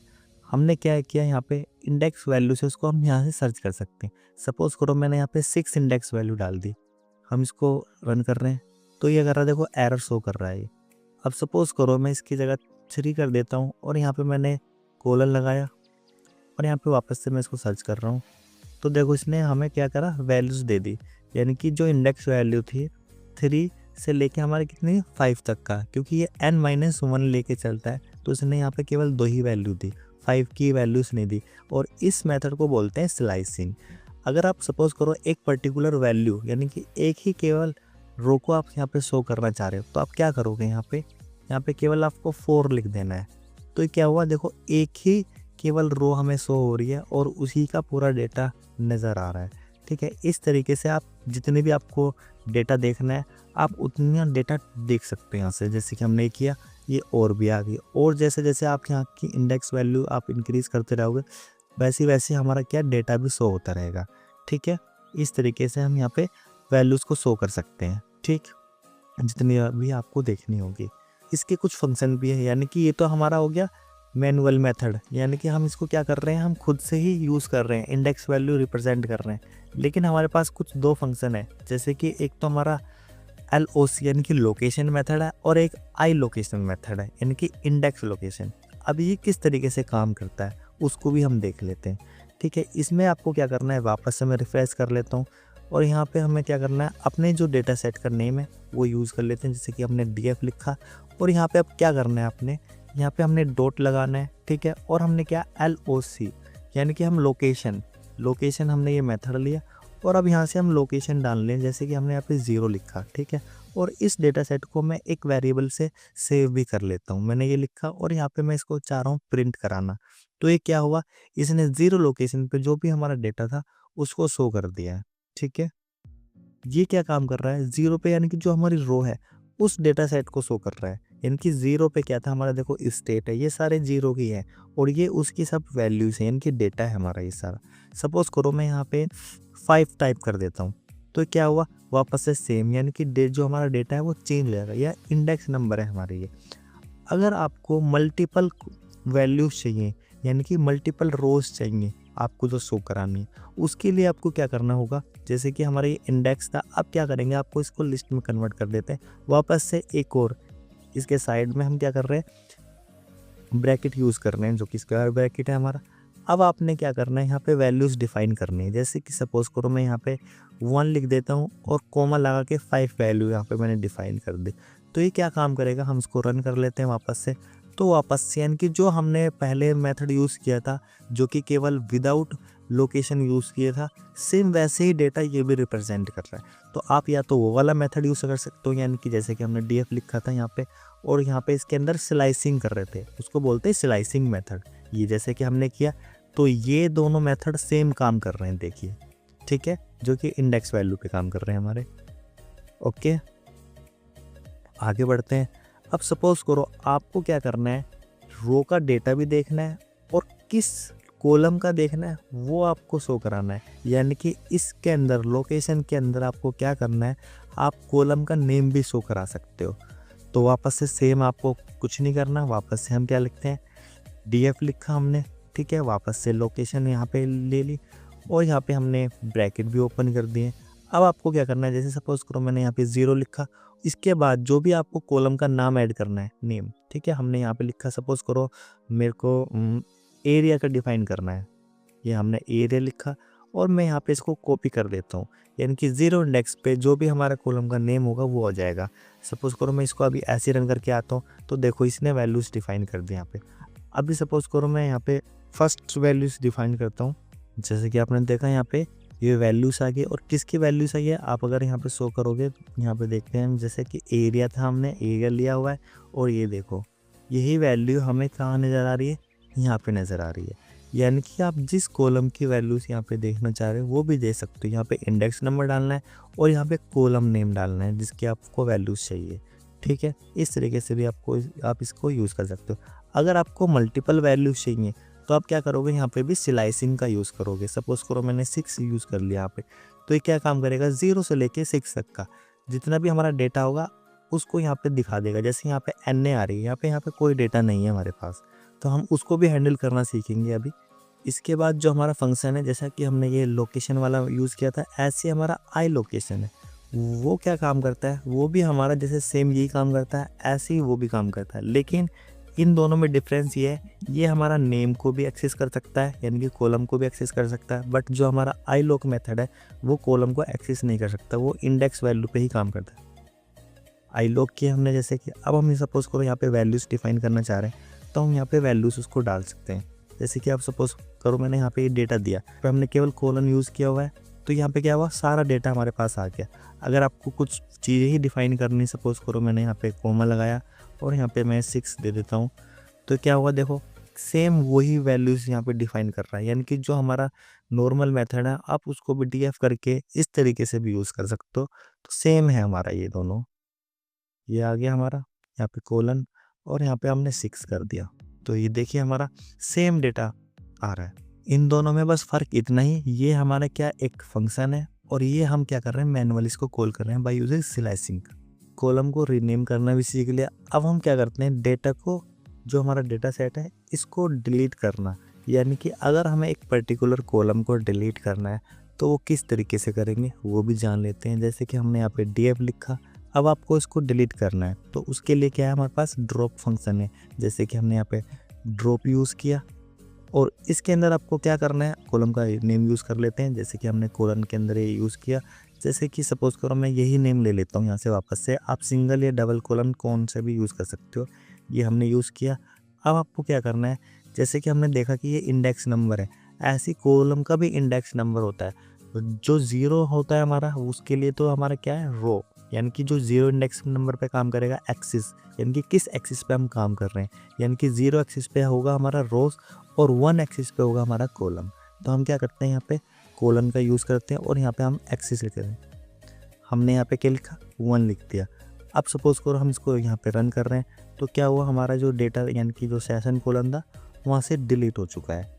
हमने क्या किया, यहाँ पे इंडेक्स वैल्यू से उसको हम यहाँ से सर्च कर सकते हैं। सपोज़ करो मैंने यहाँ पे 6 इंडेक्स वैल्यू डाल दी, हम इसको रन कर रहे हैं तो ये कर रहा है, देखो एरर शो कर रहा है ये। अब सपोज़ करो मैं इसकी जगह 3 कर देता हूँ और यहाँ पे मैंने कोलन लगाया और यहाँ पे वापस से मैं इसको सर्च कर रहा हूँ, तो देखो इसने हमें क्या करा, वैल्यूज़ दे दी। यानी कि जो इंडेक्स वैल्यू थी 3 से लेके हमारे कितनी 5 तक का, क्योंकि ये n-1 लेके चलता है तो इसने यहाँ पे केवल 2 ही वैल्यू दी, 5 की वैल्यूज़ नहीं दी। और इस मेथड को बोलते हैं स्लाइसिंग। अगर आप सपोज़ करो एक पर्टिकुलर वैल्यू यानी कि एक ही केवल रो को आप यहाँ पे शो करना चाह रहे हो, तो आप क्या करोगे, यहाँ पे केवल आपको 4 लिख देना है। तो क्या हुआ, देखो एक ही केवल रो हमें शो हो रही है और उसी का पूरा डेटा नज़र आ रहा है। ठीक है, इस तरीके से आप जितने भी आपको डेटा देखना है आप उतना डेटा देख सकते हैं यहाँ से। जैसे कि हमने किया, ये और भी आ गई, और जैसे जैसे आप यहाँ की इंडेक्स वैल्यू आप इंक्रीज़ करते रहोगे, वैसे वैसे हमारा क्या डेटा भी शो होता रहेगा। ठीक है, इस तरीके से हम यहाँ पे वैल्यूज़ को शो कर सकते हैं। ठीक, जितनी भी आपको देखनी होगी। इसके कुछ फंक्शन भी है, यानी कि ये तो हमारा हो गया मैनुअल मेथड, यानी कि हम इसको क्या कर रहे हैं, हम खुद से ही यूज़ कर रहे हैं, इंडेक्स वैल्यू रिप्रेजेंट कर रहे हैं। लेकिन हमारे पास कुछ दो फंक्शन है, जैसे कि एक तो हमारा LOC यानी कि लोकेशन मेथड है, और एक आई लोकेशन मेथड है यानी कि इंडेक्स लोकेशन। अब ये किस तरीके से काम करता है उसको भी हम देख लेते हैं। ठीक है, इसमें आपको क्या करना है, वापस से मैं रिफ्रेश कर लेता हूँ, और यहाँ पे हमें क्या करना है, अपने जो डेटा सेट का नेम है वो यूज़ कर लेते हैं। जैसे कि हमने DF लिखा, और यहाँ पे अब क्या करना है, अपने यहाँ पे हमने डॉट लगाना है। ठीक है, और हमने क्या LOC यानी कि हम लोकेशन हमने ये मेथड लिया, और अब यहाँ से हम लोकेशन डाल लें। जैसे कि हमने यहाँ पे 0 लिखा। ठीक है, और इस डेटा सेट को मैं एक वेरिएबल से सेव भी कर लेता हूँ। मैंने ये लिखा, और यहाँ पे मैं इसको चाह रहा हूँ प्रिंट कराना। तो ये क्या हुआ, इसने 0 लोकेशन पे जो भी हमारा डेटा था उसको शो कर दिया है। ठीक है, ये क्या काम कर रहा है, 0 पे यानी कि जो हमारी रो है उस डेटा सेट को शो कर रहा है। यानी कि 0 पे क्या था हमारा, देखो स्टेट है, ये सारे 0 की है, और ये उसकी सब वैल्यूज हैं, यानी कि डेटा है हमारा ये सारा। सपोज करो मैं यहाँ पे 5 टाइप कर देता हूँ, तो क्या हुआ, वापस से सेम, यानी कि डेट जो हमारा डेटा है वो चेंज हो जाएगा, या इंडेक्स नंबर है हमारे ये। अगर आपको मल्टीपल वैल्यूज चाहिए, यानी कि मल्टीपल रोज चाहिए आपको जो शो करानी है, उसके लिए आपको क्या करना होगा, जैसे कि हमारा ये इंडेक्स था, अब क्या करेंगे, आपको इसको लिस्ट में कन्वर्ट कर देते हैं। वापस से एक और इसके साइड में हम क्या कर रहे हैं, ब्रैकेट यूज़ कर रहे हैं, जो कि स्क्वायर ब्रैकेट है हमारा। अब आपने क्या करना है, यहाँ पे वैल्यूज़ डिफाइन करनी है। जैसे कि सपोज करो मैं यहाँ पे 1 लिख देता हूँ, और कोमा लगा के 5 वैल्यू यहाँ पे मैंने डिफाइन कर दी। तो ये क्या काम करेगा, हम इसको रन कर लेते हैं वापस से। तो वापस से यानी कि जो हमने पहले मेथड यूज़ किया था, जो कि केवल विदाउट लोकेशन यूज़ किया था, सेम वैसे ही डेटा ये भी रिप्रेजेंट कर रहा है। तो आप या तो वो वाला मेथड यूज़ कर सकते हो, यानी कि जैसे कि हमने DF लिखा था यहाँ पे, और यहाँ पे इसके अंदर स्लाइसिंग कर रहे थे, उसको बोलते हैं स्लाइसिंग मेथड। ये जैसे कि हमने किया, तो ये दोनों मेथड सेम काम कर रहे हैं, देखिए। ठीक है, जो कि इंडेक्स वैल्यू पे काम कर रहे हैं हमारे। ओके, आगे बढ़ते हैं। अब सपोज करो आपको क्या करना है, रो का डेटा भी देखना है, और किस कॉलम का देखना है वो आपको शो कराना है। यानी कि इसके अंदर लोकेशन के अंदर आपको क्या करना है, आप कॉलम का नेम भी शो करा सकते हो। तो वापस से सेम आपको कुछ नहीं करना, वापस से हम क्या लिखते हैं, DF लिखा हमने। ठीक है, वापस से लोकेशन यहाँ पे ले ली, और यहाँ पे हमने ब्रैकेट भी ओपन कर दिए। अब आपको क्या करना है, जैसे सपोज करो मैंने यहाँ पे 0 लिखा, इसके बाद जो भी आपको कॉलम का नाम ऐड करना है, नेम। ठीक है, हमने यहाँ पे लिखा, सपोज करो मेरे को एरिया का डिफाइन करना है, ये हमने एरिया लिखा, और मैं यहाँ पे इसको कॉपी कर देता हूँ, यानी कि 0 इंडेक्स पे जो भी हमारा कॉलम का नेम होगा वो हो जाएगा। सपोज करो मैं इसको अभी ऐसे रन करके आता हूँ, तो देखो इसने वैल्यूज़ डिफाइन कर दी यहाँ पे। अभी सपोज करो मैं यहाँ पे फर्स्ट वैल्यूज़ डिफाइन करता हूँ, जैसे कि आपने देखा यहाँ पे ये वैल्यूज़ आ गई, और किसकी वैल्यूज़ आई है, आप अगर यहाँ पे शो करोगे, यहाँ पे देखते हैं जैसे कि एरिया था, हमने एरिया लिया हुआ है, और ये देखो यही वैल्यू हमें कहाँ नज़र आ रही है, यहाँ पे नज़र आ रही है। यानी कि आप जिस कॉलम की वैल्यूज़ यहाँ पे देखना चाह रहे हो वो भी दे सकते हो। यहाँ पे इंडेक्स नंबर डालना है, और यहाँ पे कॉलम नेम डालना है जिसकी आपको वैल्यूज़ चाहिए। ठीक है, इस तरीके से भी आप इसको यूज़ कर सकते हो। अगर आपको मल्टीपल वैल्यूज़ चाहिए तो आप क्या करोगे, यहाँ पे भी स्लाइसिंग का यूज़ करोगे। सपोज करो मैंने 6 यूज़ कर लिया यहाँ पे, तो ये क्या काम करेगा, 0 से लेके 6 तक का जितना भी हमारा डेटा होगा उसको यहाँ पे दिखा देगा। जैसे यहाँ पे NA आ रही है, यहाँ पे कोई डेटा नहीं है हमारे पास, तो हम उसको भी हैंडल करना सीखेंगे अभी। इसके बाद जो हमारा फंक्शन है, जैसा कि हमने ये लोकेशन वाला यूज़ किया था, ऐसे हमारा आई लोकेशन है, वो क्या काम करता है, वो भी हमारा जैसे सेम यही काम करता है, ऐसे ही वो भी काम करता है। लेकिन इन दोनों में डिफरेंस ये है, ये हमारा नेम को भी एक्सेस कर सकता है, यानी कि कॉलम को भी एक्सेस कर सकता है, बट जो हमारा आई लोक मेथड है वो कॉलम को एक्सेस नहीं कर सकता, वो इंडेक्स वैल्यू पे ही काम करता है। आई लॉग की हमने जैसे कि अब हम सपोज करो यहाँ पे वैल्यूज़ डिफाइन करना चाह रहे हैं, तो हम यहाँ पे वैल्यूज़ उसको डाल सकते हैं। जैसे कि आप सपोज करो मैंने यहाँ पे ये डेटा दिया, तो हमने केवल कोलन यूज़ किया हुआ है, तो यहाँ पे क्या हुआ, सारा डेटा हमारे पास आ गया। अगर आपको कुछ चीज़ें ही डिफाइन करनी, सपोज करो मैंने यहाँ पे कोमा लगाया, और यहाँ पे मैं 6 दे देता हूँ, तो क्या हुआ, देखो सेम वही वैल्यूज़ यहाँ पे डिफाइन कर रहा है। यानी कि जो हमारा नॉर्मल मेथड है, आप उसको भी DF करके इस तरीके से भी यूज़ कर सकते हो। तो सेम है हमारा ये दोनों, ये आ गया हमारा यहाँ पे कोलन, और यहाँ पे हमने 6 कर दिया, तो ये देखिए हमारा सेम डेटा आ रहा है। इन दोनों में बस फ़र्क इतना ही, ये हमारा क्या एक फंक्शन है और ये हम क्या कर रहे हैं मैनुअली इसको कॉल कर रहे हैं बाय यूजिंग स्लाइसिंग। कॉलम को रीनेम करना भी सीख लिया। अब हम क्या करते हैं डेटा को, जो हमारा डेटा सेट है इसको डिलीट करना, यानी कि अगर हमें एक पर्टिकुलर कॉलम को डिलीट करना है तो वो किस तरीके से करेंगे वो भी जान लेते हैं। जैसे कि हमने यहाँ पे df लिखा, अब आपको इसको डिलीट करना है तो उसके लिए क्या है हमारे पास ड्रॉप फंक्शन है। जैसे कि हमने यहाँ पे ड्रॉप यूज़ किया और इसके अंदर आपको क्या करना है कॉलम का नेम यूज़ कर लेते हैं। जैसे कि हमने कॉलन के अंदर ये यूज़ किया, जैसे कि सपोज़ करो मैं यही नेम ले लेता हूँ यहाँ से वापस से, आप सिंगल या डबल कॉलन कौन से भी यूज़ कर सकते हो, ये हमने यूज़ किया। अब आपको क्या करना है, जैसे कि हमने देखा कि ये इंडेक्स नंबर है, ऐसी कॉलम का भी इंडेक्स नंबर होता है। जो ज़ीरो होता है हमारा उसके लिए तो हमारा क्या है रो, यानी कि जो ज़ीरो इंडेक्स नंबर पे काम करेगा एक्सिस, यानी कि किस एक्सिस पे हम काम कर रहे हैं, यानी कि ज़ीरो एक्सिस पे होगा हमारा रोज और वन एक्सिस पे होगा हमारा कॉलम। तो हम क्या करते हैं यहाँ पे कॉलन का यूज़ करते हैं और यहाँ पे हम एक्सिस लिखते हैं। हमने यहाँ पे क्या लिखा 1 लिख दिया। अब सपोज़ करो हम इसको यहाँ पे रन कर रहे हैं तो क्या हुआ हमारा जो डेटा यानी कि जो सेशन कॉलन था वहाँ से डिलीट हो चुका है।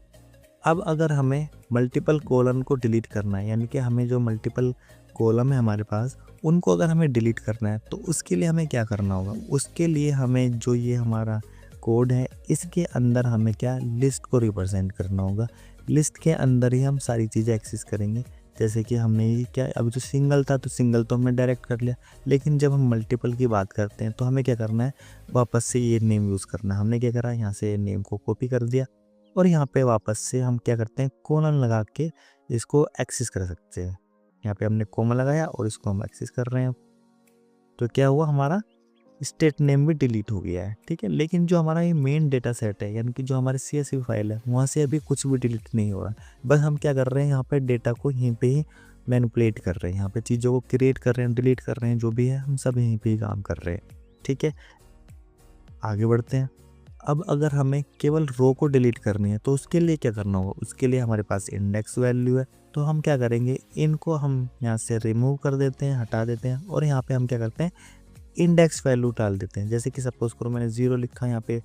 अब अगर हमें मल्टीपल कॉलम को डिलीट करना है, यानी कि हमें जो मल्टीपल कॉलम है हमारे पास उनको अगर हमें डिलीट करना है तो उसके लिए हमें क्या करना होगा, उसके लिए हमें जो ये हमारा कोड है इसके अंदर हमें क्या लिस्ट को रिप्रेजेंट करना होगा। लिस्ट के अंदर ही हम सारी चीज़ें एक्सेस करेंगे। जैसे कि हमने ये क्या अभी जो सिंगल था तो सिंगल तो हमने डायरेक्ट कर लिया, लेकिन जब हम मल्टीपल की बात करते हैं तो हमें क्या करना है वापस से ये नेम यूज़ करना है। हमने क्या करा यहाँ से नेम को कॉपी कर दिया और यहाँ पे वापस से हम क्या करते हैं कोलन लगा के इसको एक्सेस कर सकते हैं। यहाँ पे हमने कोमा लगाया और इसको हम एक्सेस कर रहे हैं। तो क्या हुआ हमारा स्टेट नेम भी डिलीट हो गया है, ठीक है। लेकिन जो हमारा ये मेन डेटा सेट है यानी कि जो हमारे CSV फाइल है वहाँ से अभी कुछ भी डिलीट नहीं हो रहा है। बस हम क्या कर रहे हैं यहाँ पे डेटा को यहीं पे ही मैनिपुलेट कर रहे हैं, यहाँ पे चीज़ों को क्रिएट कर रहे हैं, डिलीट कर रहे हैं, जो भी है हम सब यहीं पे ही काम कर रहे हैं, ठीक है। आगे बढ़ते हैं। अब अगर हमें केवल रो को डिलीट करनी है तो उसके लिए क्या करना होगा, उसके लिए हमारे पास इंडेक्स वैल्यू है। तो हम क्या करेंगे इनको हम यहाँ से रिमूव कर देते हैं, हटा देते हैं और यहाँ पे हम क्या करते हैं इंडेक्स वैल्यू डाल देते हैं। जैसे कि सपोज करो मैंने 0 लिखा, यहाँ पे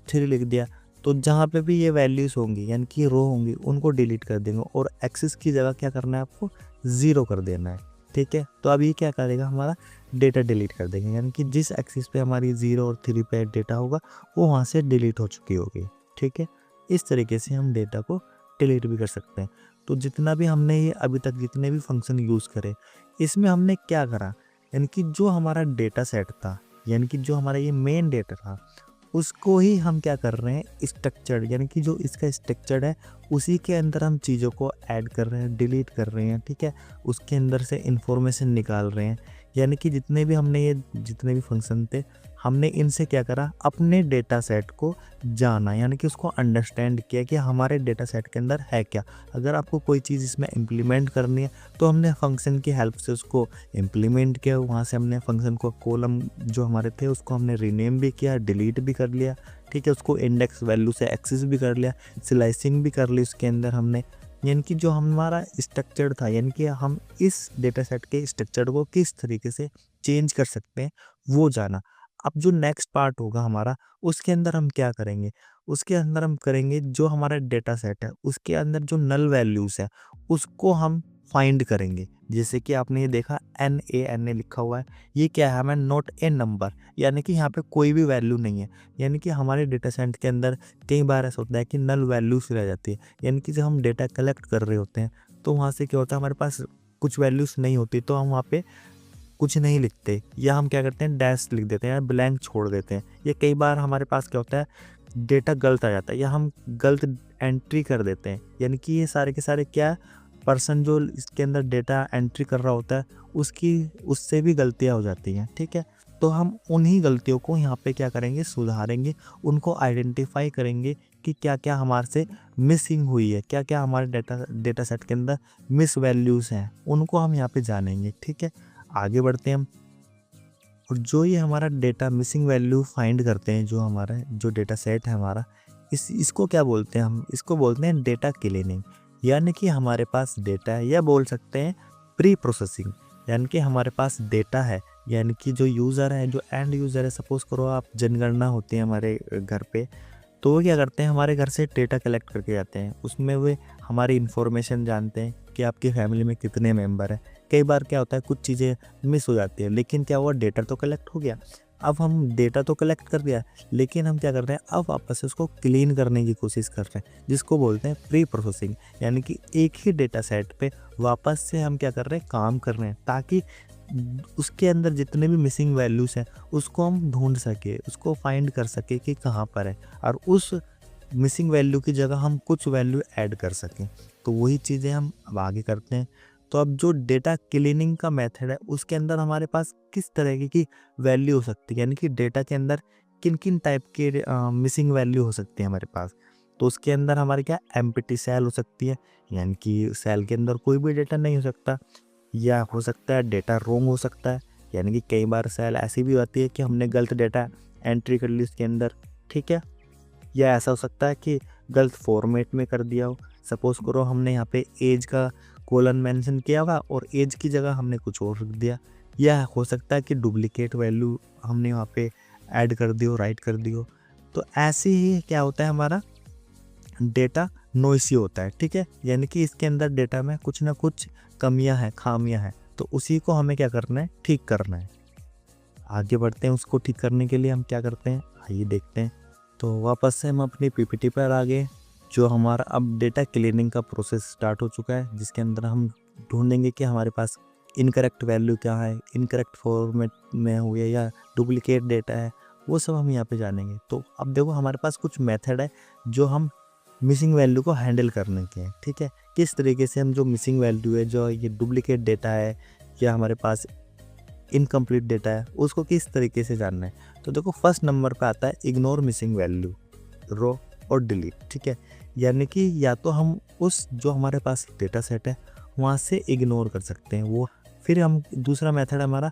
3 लिख दिया, तो जहाँ पे भी ये वैल्यूज़ होंगी यानी कि रो होंगी उनको डिलीट कर देंगे और एक्सिस की जगह क्या करना है आपको 0 कर देना है, ठीक है। तो अब ये क्या करेगा हमारा डेटा डिलीट कर देंगे, यानी कि जिस एक्सिस पे हमारी 0 और 3 पे डेटा होगा वो वहाँ से डिलीट हो चुकी होगी, ठीक है। इस तरीके से हम डेटा को डिलीट भी कर सकते हैं। तो जितना भी हमने ये अभी तक जितने भी फंक्शन यूज़ करे इसमें हमने क्या करा, यानी कि जो हमारा डेटा सेट था यानी कि जो हमारा ये मेन डेटा था उसको ही हम क्या कर रहे हैं स्ट्रक्चर, यानी कि जो इसका स्ट्रक्चर है उसी के अंदर हम चीज़ों को ऐड कर रहे हैं, डिलीट कर रहे हैं, ठीक है। उसके अंदर से इंफॉर्मेशन निकाल रहे हैं, यानी कि जितने भी हमने ये जितने भी फंक्शन थे हमने इनसे क्या करा अपने डेटा सेट को जाना, यानी कि उसको अंडरस्टैंड किया कि हमारे डेटा सेट के अंदर है क्या। अगर आपको कोई चीज़ इसमें इम्प्लीमेंट करनी है तो हमने फंक्शन की हेल्प से उसको इम्प्लीमेंट किया। वहाँ से हमने फंक्शन को कॉलम जो हमारे थे उसको हमने रीनेम भी किया, डिलीट भी कर लिया, ठीक है। उसको इंडेक्स वैल्यू से एक्सेस भी कर लिया, स्लाइसिंग भी कर ली उसके अंदर हमने, यानी कि जो हमारा स्ट्रक्चर था यानी कि हम इस डेटा सेट के स्ट्रक्चर को किस तरीके से चेंज कर सकते हैं वो जाना। अब जो नेक्स्ट पार्ट होगा हमारा उसके अंदर हम क्या करेंगे, उसके अंदर हम करेंगे जो हमारा डेटा सेट है उसके अंदर जो नल वैल्यूज़ है उसको हम फाइंड करेंगे। जैसे कि आपने ये देखा NaNA लिखा हुआ है, ये क्या है हमें नॉट ए नंबर, यानी कि यहाँ पे कोई भी वैल्यू नहीं है। यानी कि हमारे डेटा सेट के अंदर कई बार ऐसा होता है कि नल वैल्यूज़ रह जाती है, यानी कि जब हम डेटा कलेक्ट कर रहे होते हैं तो वहाँ से क्या होता है हमारे पास कुछ वैल्यूज़ नहीं होती तो हम वहाँ पे कुछ नहीं लिखते या हम क्या करते हैं डैश लिख देते हैं या ब्लैंक छोड़ देते हैं। ये कई बार हमारे पास क्या होता है डेटा गलत आ जाता है या हम गलत एंट्री कर देते हैं, यानी कि ये सारे के सारे क्या पर्सन जो इसके अंदर डेटा एंट्री कर रहा होता है उससे भी गलतियां हो जाती हैं, ठीक है। तो हम उन्हीं गलतियों को यहाँ पे क्या करेंगे सुधारेंगे, उनको आइडेंटिफाई करेंगे कि क्या क्या हमारे से मिसिंग हुई है, क्या क्या हमारे डेटा सेट के अंदर मिस वैल्यूज़ हैं, उनको हम यहाँ पे जानेंगे, ठीक है। आगे बढ़ते हैं हम, और जो ये हमारा डेटा मिसिंग वैल्यू फाइंड करते हैं जो हमारा जो डेटा सेट है हमारा इसको क्या बोलते हैं, हम इसको बोलते हैं डेटा क्लीनिंग। यानी कि हमारे पास डेटा है या बोल सकते हैं प्री प्रोसेसिंग, यानी कि हमारे पास डेटा है, यानी कि जो यूज़र है जो एंड यूज़र है, सपोज़ करो आप जनगणना होती है हमारे घर पे तो वो क्या करते हैं, हमारे घर से डेटा कलेक्ट करके जाते हैं। उसमें वे हमारी इन्फॉर्मेशन जानते हैं कि आपकी फैमिली में कितने मेंबर हैं। कई बार क्या होता है, कुछ चीज़ें मिस हो जाती है, लेकिन क्या हुआ, डेटा तो कलेक्ट हो गया। अब हम डेटा तो कलेक्ट कर दिया, लेकिन हम क्या कर रहे हैं, अब वापस से उसको क्लीन करने की कोशिश कर रहे हैं, जिसको बोलते हैं प्री प्रोसेसिंग। यानी कि एक ही डेटा सेट पे वापस से हम क्या कर रहे हैं, काम कर रहे हैं, ताकि उसके अंदर जितने भी मिसिंग वैल्यूज़ हैं उसको हम ढूंढ सके, उसको फाइंड कर सके कि कहाँ पर है, और उस मिसिंग वैल्यू की जगह हम कुछ वैल्यू ऐड कर सकें। तो वही चीज़ें हम अब आगे करते हैं। तो अब जो डेटा क्लीनिंग का मेथड है, उसके अंदर हमारे पास किस तरीके की वैल्यू हो सकती है, यानी कि डेटा के अंदर किन किन टाइप के मिसिंग वैल्यू हो सकती है हमारे पास। तो उसके अंदर हमारे क्या, एम्प्टी सेल हो सकती है, यानी कि सेल के अंदर कोई भी डेटा नहीं हो सकता, या हो सकता है डेटा रोंग हो सकता है, यानी कि कई बार सेल ऐसी भी होती है कि हमने गलत डेटा एंट्री कर ली उसके अंदर, ठीक है। या ऐसा हो सकता है कि गलत फॉर्मेट में कर दिया हो। सपोज़ करो हमने यहाँ पे एज का कोलन मेंशन किया हुआ और एज की जगह हमने कुछ और रख दिया। या हो सकता है कि डुप्लीकेट वैल्यू हमने वहाँ पे ऐड कर दी हो, राइट कर दी हो। तो ऐसे ही क्या होता है, हमारा डेटा नॉइसी होता है, ठीक है। यानी कि इसके अंदर डेटा में कुछ ना कुछ कमियां हैं, खामियां हैं, तो उसी को हमें क्या करना है, ठीक करना है। आगे बढ़ते हैं, उसको ठीक करने के लिए हम क्या करते हैं, आइए देखते हैं। तो वापस से हम अपनी पीपीटी पर आ गए। जो हमारा अब डेटा क्लीनिंग का प्रोसेस स्टार्ट हो चुका है, जिसके अंदर हम ढूंढेंगे कि हमारे पास इनकरेक्ट वैल्यू क्या है, इनकरेक्ट फॉर्मेट में हुए या डुप्लीकेट डेटा है, वो सब हम यहाँ पे जानेंगे। तो अब देखो, हमारे पास कुछ मेथड है जो हम मिसिंग वैल्यू को हैंडल करने के हैं, ठीक है। किस तरीके से हम जो मिसिंग वैल्यू है, जो ये डुप्लीकेट डेटा है या हमारे पास इनकम्प्लीट डेटा है, उसको किस तरीके से जानना है। तो देखो, फर्स्ट नंबर पे आता है इग्नोर मिसिंग वैल्यू, रो और डिलीट, ठीक है। यानी कि या तो हम उस जो हमारे पास डेटा सेट है वहाँ से इग्नोर कर सकते हैं वो। फिर हम दूसरा मेथड हमारा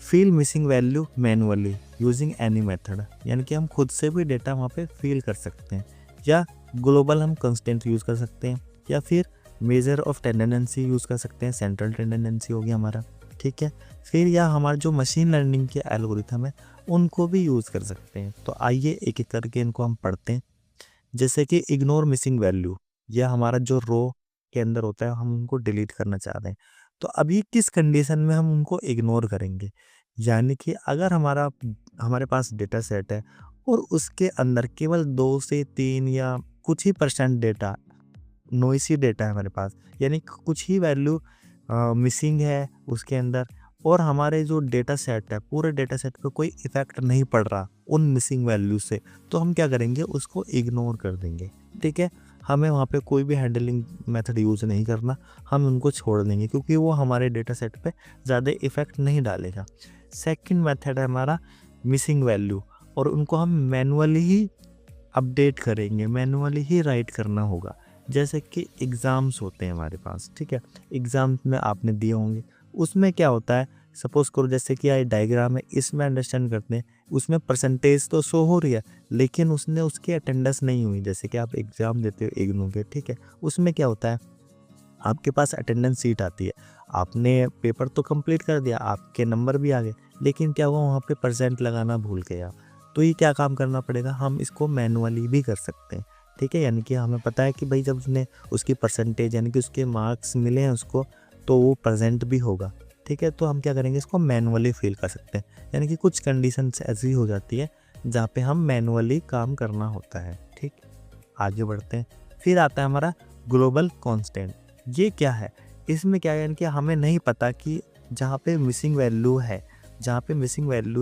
feel missing value manually using any method, यानी कि हम खुद से भी डेटा वहाँ पे फील कर सकते हैं। या ग्लोबल हम कंस्टेंट यूज़ कर सकते हैं, या फिर मेजर ऑफ टेंडेंसी यूज़ कर सकते हैं, सेंट्रल टेंडेंसी हो गया हमारा, ठीक है। फिर या हमारा जो मशीन लर्निंग के एल्गोरिथम है उनको भी यूज़ कर सकते हैं। तो आइए एक एक करके इनको हम पढ़ते हैं। जैसे कि इग्नोर मिसिंग वैल्यू, या हमारा जो रो के अंदर होता है, हम उनको डिलीट करना चाह रहे हैं। तो अभी किस कंडीशन में हम उनको इग्नोर करेंगे, यानी कि अगर हमारे पास डेटा सेट है और उसके अंदर केवल 2 से 3 या कुछ ही % डेटा नॉइसी डेटा है हमारे पास, यानी कि कुछ ही वैल्यू मिसिंग है उसके अंदर, और हमारे जो डेटा सेट है, पूरे डेटा सेट पे कोई इफेक्ट नहीं पड़ रहा उन मिसिंग वैल्यू से, तो हम क्या करेंगे, उसको इग्नोर कर देंगे, ठीक है। हमें वहाँ पे कोई भी हैंडलिंग मेथड यूज़ नहीं करना, हम उनको छोड़ देंगे, क्योंकि वो हमारे डेटा सेट पे ज़्यादा इफेक्ट नहीं डालेगा। सेकंड मेथड है हमारा मिसिंग वैल्यू, और उनको हम मैनुअली ही अपडेट करेंगे, मैनुअली ही राइट करना होगा। जैसे कि एग्ज़ाम्स होते हैं हमारे पास, ठीक है। एग्ज़ाम्स में आपने दिए होंगे, उसमें क्या होता है, सपोज़ करो जैसे कि ये डायग्राम है, इसमें अंडरस्टैंड करते हैं, उसमें परसेंटेज तो शो हो रही है, लेकिन उसने उसकी अटेंडेंस नहीं हुई। जैसे कि आप एग्ज़ाम देते हो इग्नू के, ठीक है, उसमें क्या होता है, आपके पास अटेंडेंस सीट आती है, आपने पेपर तो कंप्लीट कर दिया, आपके नंबर भी आ गए, लेकिन क्या हुआ, वहाँ पे परसेंट लगाना भूल गए आप। तो ये क्या काम करना पड़ेगा, हम इसको मैनुअली भी कर सकते हैं, ठीक है। यानी कि हमें पता है कि भाई जब उसने उसकी परसेंटेज यानी कि उसके मार्क्स मिले हैं उसको, तो वो प्रेजेंट भी होगा, ठीक है। तो हम क्या करेंगे, इसको मैनुअली फिल कर सकते हैं। यानी कि कुछ कंडीशंस ऐसी हो जाती है जहाँ पे हम मैनुअली काम करना होता है, ठीक। आगे बढ़ते हैं। फिर आता है हमारा ग्लोबल कांस्टेंट। ये क्या है, इसमें क्या है, यानी कि हमें नहीं पता कि जहाँ पे मिसिंग वैल्यू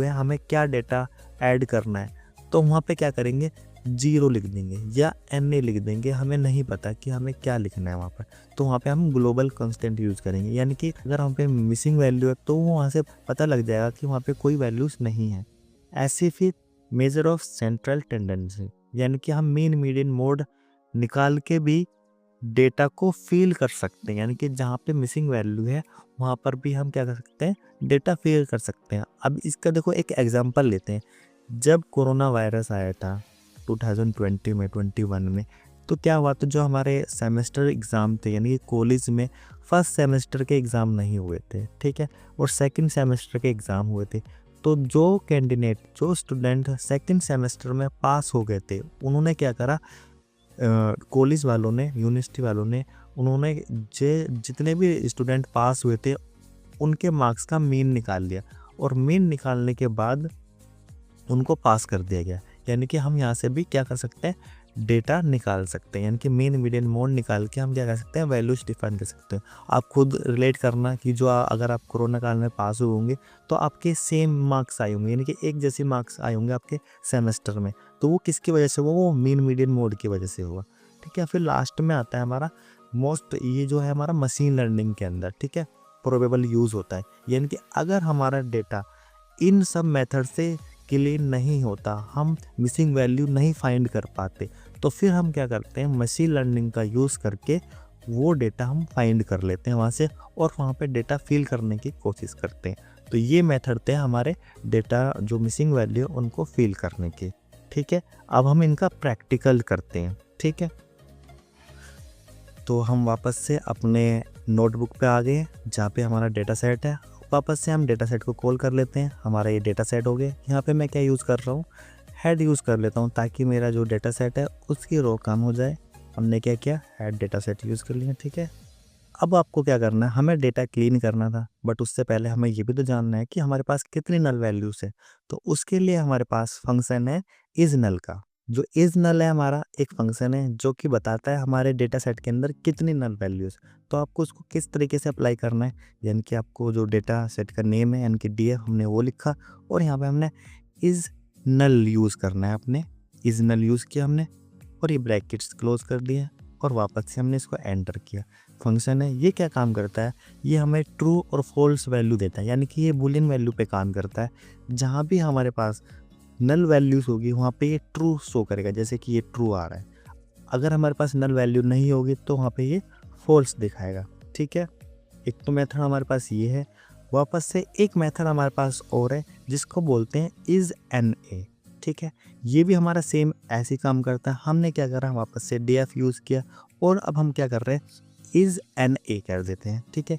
है, हमें क्या डेटा ऐड करना है। तो वहाँ पे क्या करेंगे, 0 लिख देंगे या NA लिख देंगे, हमें नहीं पता कि हमें क्या लिखना है वहाँ पर। तो वहाँ पे हम ग्लोबल कांस्टेंट यूज़ करेंगे, यानी कि अगर वहाँ पे मिसिंग वैल्यू है तो वहाँ से पता लग जाएगा कि वहाँ पे कोई वैल्यूज़ नहीं है। ऐसे फिर मेजर ऑफ सेंट्रल टेंडेंसी, यानी कि हम मीन मीडियन मोड निकाल के भी डेटा को फील कर सकते हैं, यानी कि जहाँ पे मिसिंग वैल्यू है वहाँ पर भी हम क्या कर सकते हैं, डेटा फील कर सकते हैं। अब इसका देखो एक एग्जांपल लेते हैं। जब कोरोना वायरस आया था 2020 में 21 में, तो क्या हुआ था, जो हमारे सेमेस्टर एग्ज़ाम थे, यानी कि कॉलेज में फर्स्ट सेमेस्टर के एग्ज़ाम नहीं हुए थे, ठीक है, और सेकंड सेमेस्टर के एग्ज़ाम हुए थे। तो जो कैंडिडेट जो स्टूडेंट सेकंड सेमेस्टर में पास हो गए थे उन्होंने क्या करा, कॉलेज वालों ने, यूनिवर्सिटी वालों ने, उन्होंने जितने भी स्टूडेंट पास हुए थे उनके मार्क्स का मीन निकाल लिया और मीन निकालने के बाद उनको पास कर दिया गया। यानी कि हम यहाँ से भी क्या कर सकते हैं, डेटा निकाल सकते हैं, यानी कि मीन मीडियन मोड निकाल के हम क्या कर सकते हैं, वैल्यूज डिफाइन कर सकते हैं। आप खुद रिलेट करना कि जो अगर आप कोरोना काल में पास हुए होंगे तो आपके सेम मार्क्स आए होंगे, यानी कि एक जैसे मार्क्स आए होंगे आपके सेमेस्टर में, तो वो किसकी वजह से हुआ, वो मीन मीडियन मोड की वजह से हुआ। ठीक है, फिर लास्ट में आता है हमारा मोस्ट, ये जो है हमारा मशीन लर्निंग के अंदर, ठीक है, प्रोबेबल यूज़ होता है। यानी कि अगर हमारा डेटा इन सब मेथड से क्लीन नहीं होता, हम मिसिंग वैल्यू नहीं फाइंड कर पाते, तो फिर हम क्या करते हैं, मशीन लर्निंग का यूज़ करके वो डेटा हम फाइंड कर लेते हैं वहाँ से और वहाँ पे डेटा फिल करने की कोशिश करते हैं। तो ये मेथड थे हमारे डेटा जो मिसिंग वैल्यू उनको फिल करने के। ठीक है, अब हम इनका प्रैक्टिकल करते हैं। ठीक है, तो हम वापस से अपने नोटबुक पे आ गए जहाँ पे हमारा डेटा सेट है। वापस से हम डेटा सेट को कॉल कर लेते हैं, हमारा ये डेटा सेट हो गया। यहाँ पे मैं क्या यूज़ कर रहा हूँ, हेड यूज़ कर लेता हूँ ताकि मेरा जो डेटा सेट है उसकी रो कम हो जाए। हमने क्या किया, हेड डेटा सेट यूज़ कर लिया। ठीक है, अब आपको क्या करना है, हमें डेटा क्लीन करना था, बट उससे पहले हमें ये भी तो जानना है कि हमारे पास कितनी नल वैल्यूज़ है। तो उसके लिए हमारे पास फंक्शन है इज़ नल का। जो इज़ नल है हमारा एक फंक्शन है जो कि बताता है हमारे डेटा सेट के अंदर कितनी नल वैल्यूज़। तो आपको उसको किस तरीके से अप्लाई करना है, यानी कि आपको जो डेटा सेट का नेम है यानी कि डीएफ हमने वो लिखा और यहाँ पे हमने इज़ नल यूज़ करना है। अपने इज़ नल यूज़ किया हमने और ये ब्रैकेट्स क्लोज कर दिए और वापस से हमने इसको एंटर किया। फंक्शन है ये क्या काम करता है, ये हमें ट्रू और फॉल्स वैल्यू देता है, यानी कि ये बूलियन वैल्यू पे काम करता है। जहाँ भी हमारे पास नल वैल्यूज़ होगी वहाँ पे ये ट्रू शो करेगा, जैसे कि ये ट्रू आ रहा है। अगर हमारे पास नल वैल्यू नहीं होगी तो वहाँ पे ये फॉल्स दिखाएगा। ठीक है, एक तो मेथड हमारे पास ये है। वापस से एक मेथड हमारे पास और है जिसको बोलते हैं इज़ एन ए। ठीक है, ये भी हमारा सेम ऐसे ही काम करता है। हमने क्या करा, वापस से df यूज़ किया और अब हम क्या कर रहे हैं, इज़ एन ए कर देते हैं। ठीक है,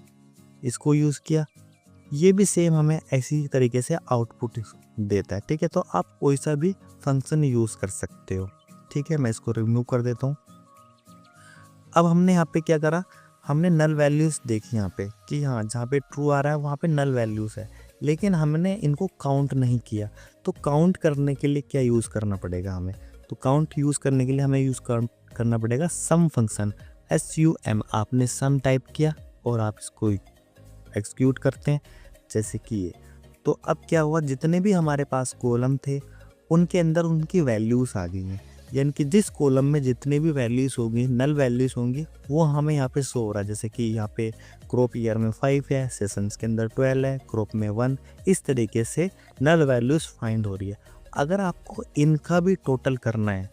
इसको यूज़ किया, ये भी सेम हमें ऐसी तरीके से आउटपुट देता है। ठीक है, तो आप कोई सा भी फंक्शन यूज़ कर सकते हो। ठीक है, मैं इसको रिमूव कर देता हूँ। अब हमने यहाँ पे क्या करा, हमने नल वैल्यूज़ देखी यहाँ पे कि हाँ जहाँ पे ट्रू आ रहा है वहाँ पे नल वैल्यूज़ है, लेकिन हमने इनको काउंट नहीं किया। तो काउंट करने के लिए क्या यूज़ करना पड़ेगा हमें, तो काउंट यूज़ करने के लिए हमें यूज़ करना पड़ेगा सम फंक्शन, SUM। आपने सम टाइप किया और आप इसको एक्सिक्यूट करते हैं जैसे कि ये। तो अब क्या हुआ, जितने भी हमारे पास कॉलम थे उनके अंदर उनकी वैल्यूज़ आ गई हैं, यानी कि जिस कॉलम में जितनी भी वैल्यूज़ होंगी, नल वैल्यूज़ होंगी, वो हमें यहाँ पे शो हो रहा है। जैसे कि यहाँ पे क्रॉप ईयर में 5 है, सेशंस के अंदर 12 है, क्रॉप में 1, इस तरीके से नल वैल्यूज़ फाइंड हो रही है। अगर आपको इनका भी टोटल करना है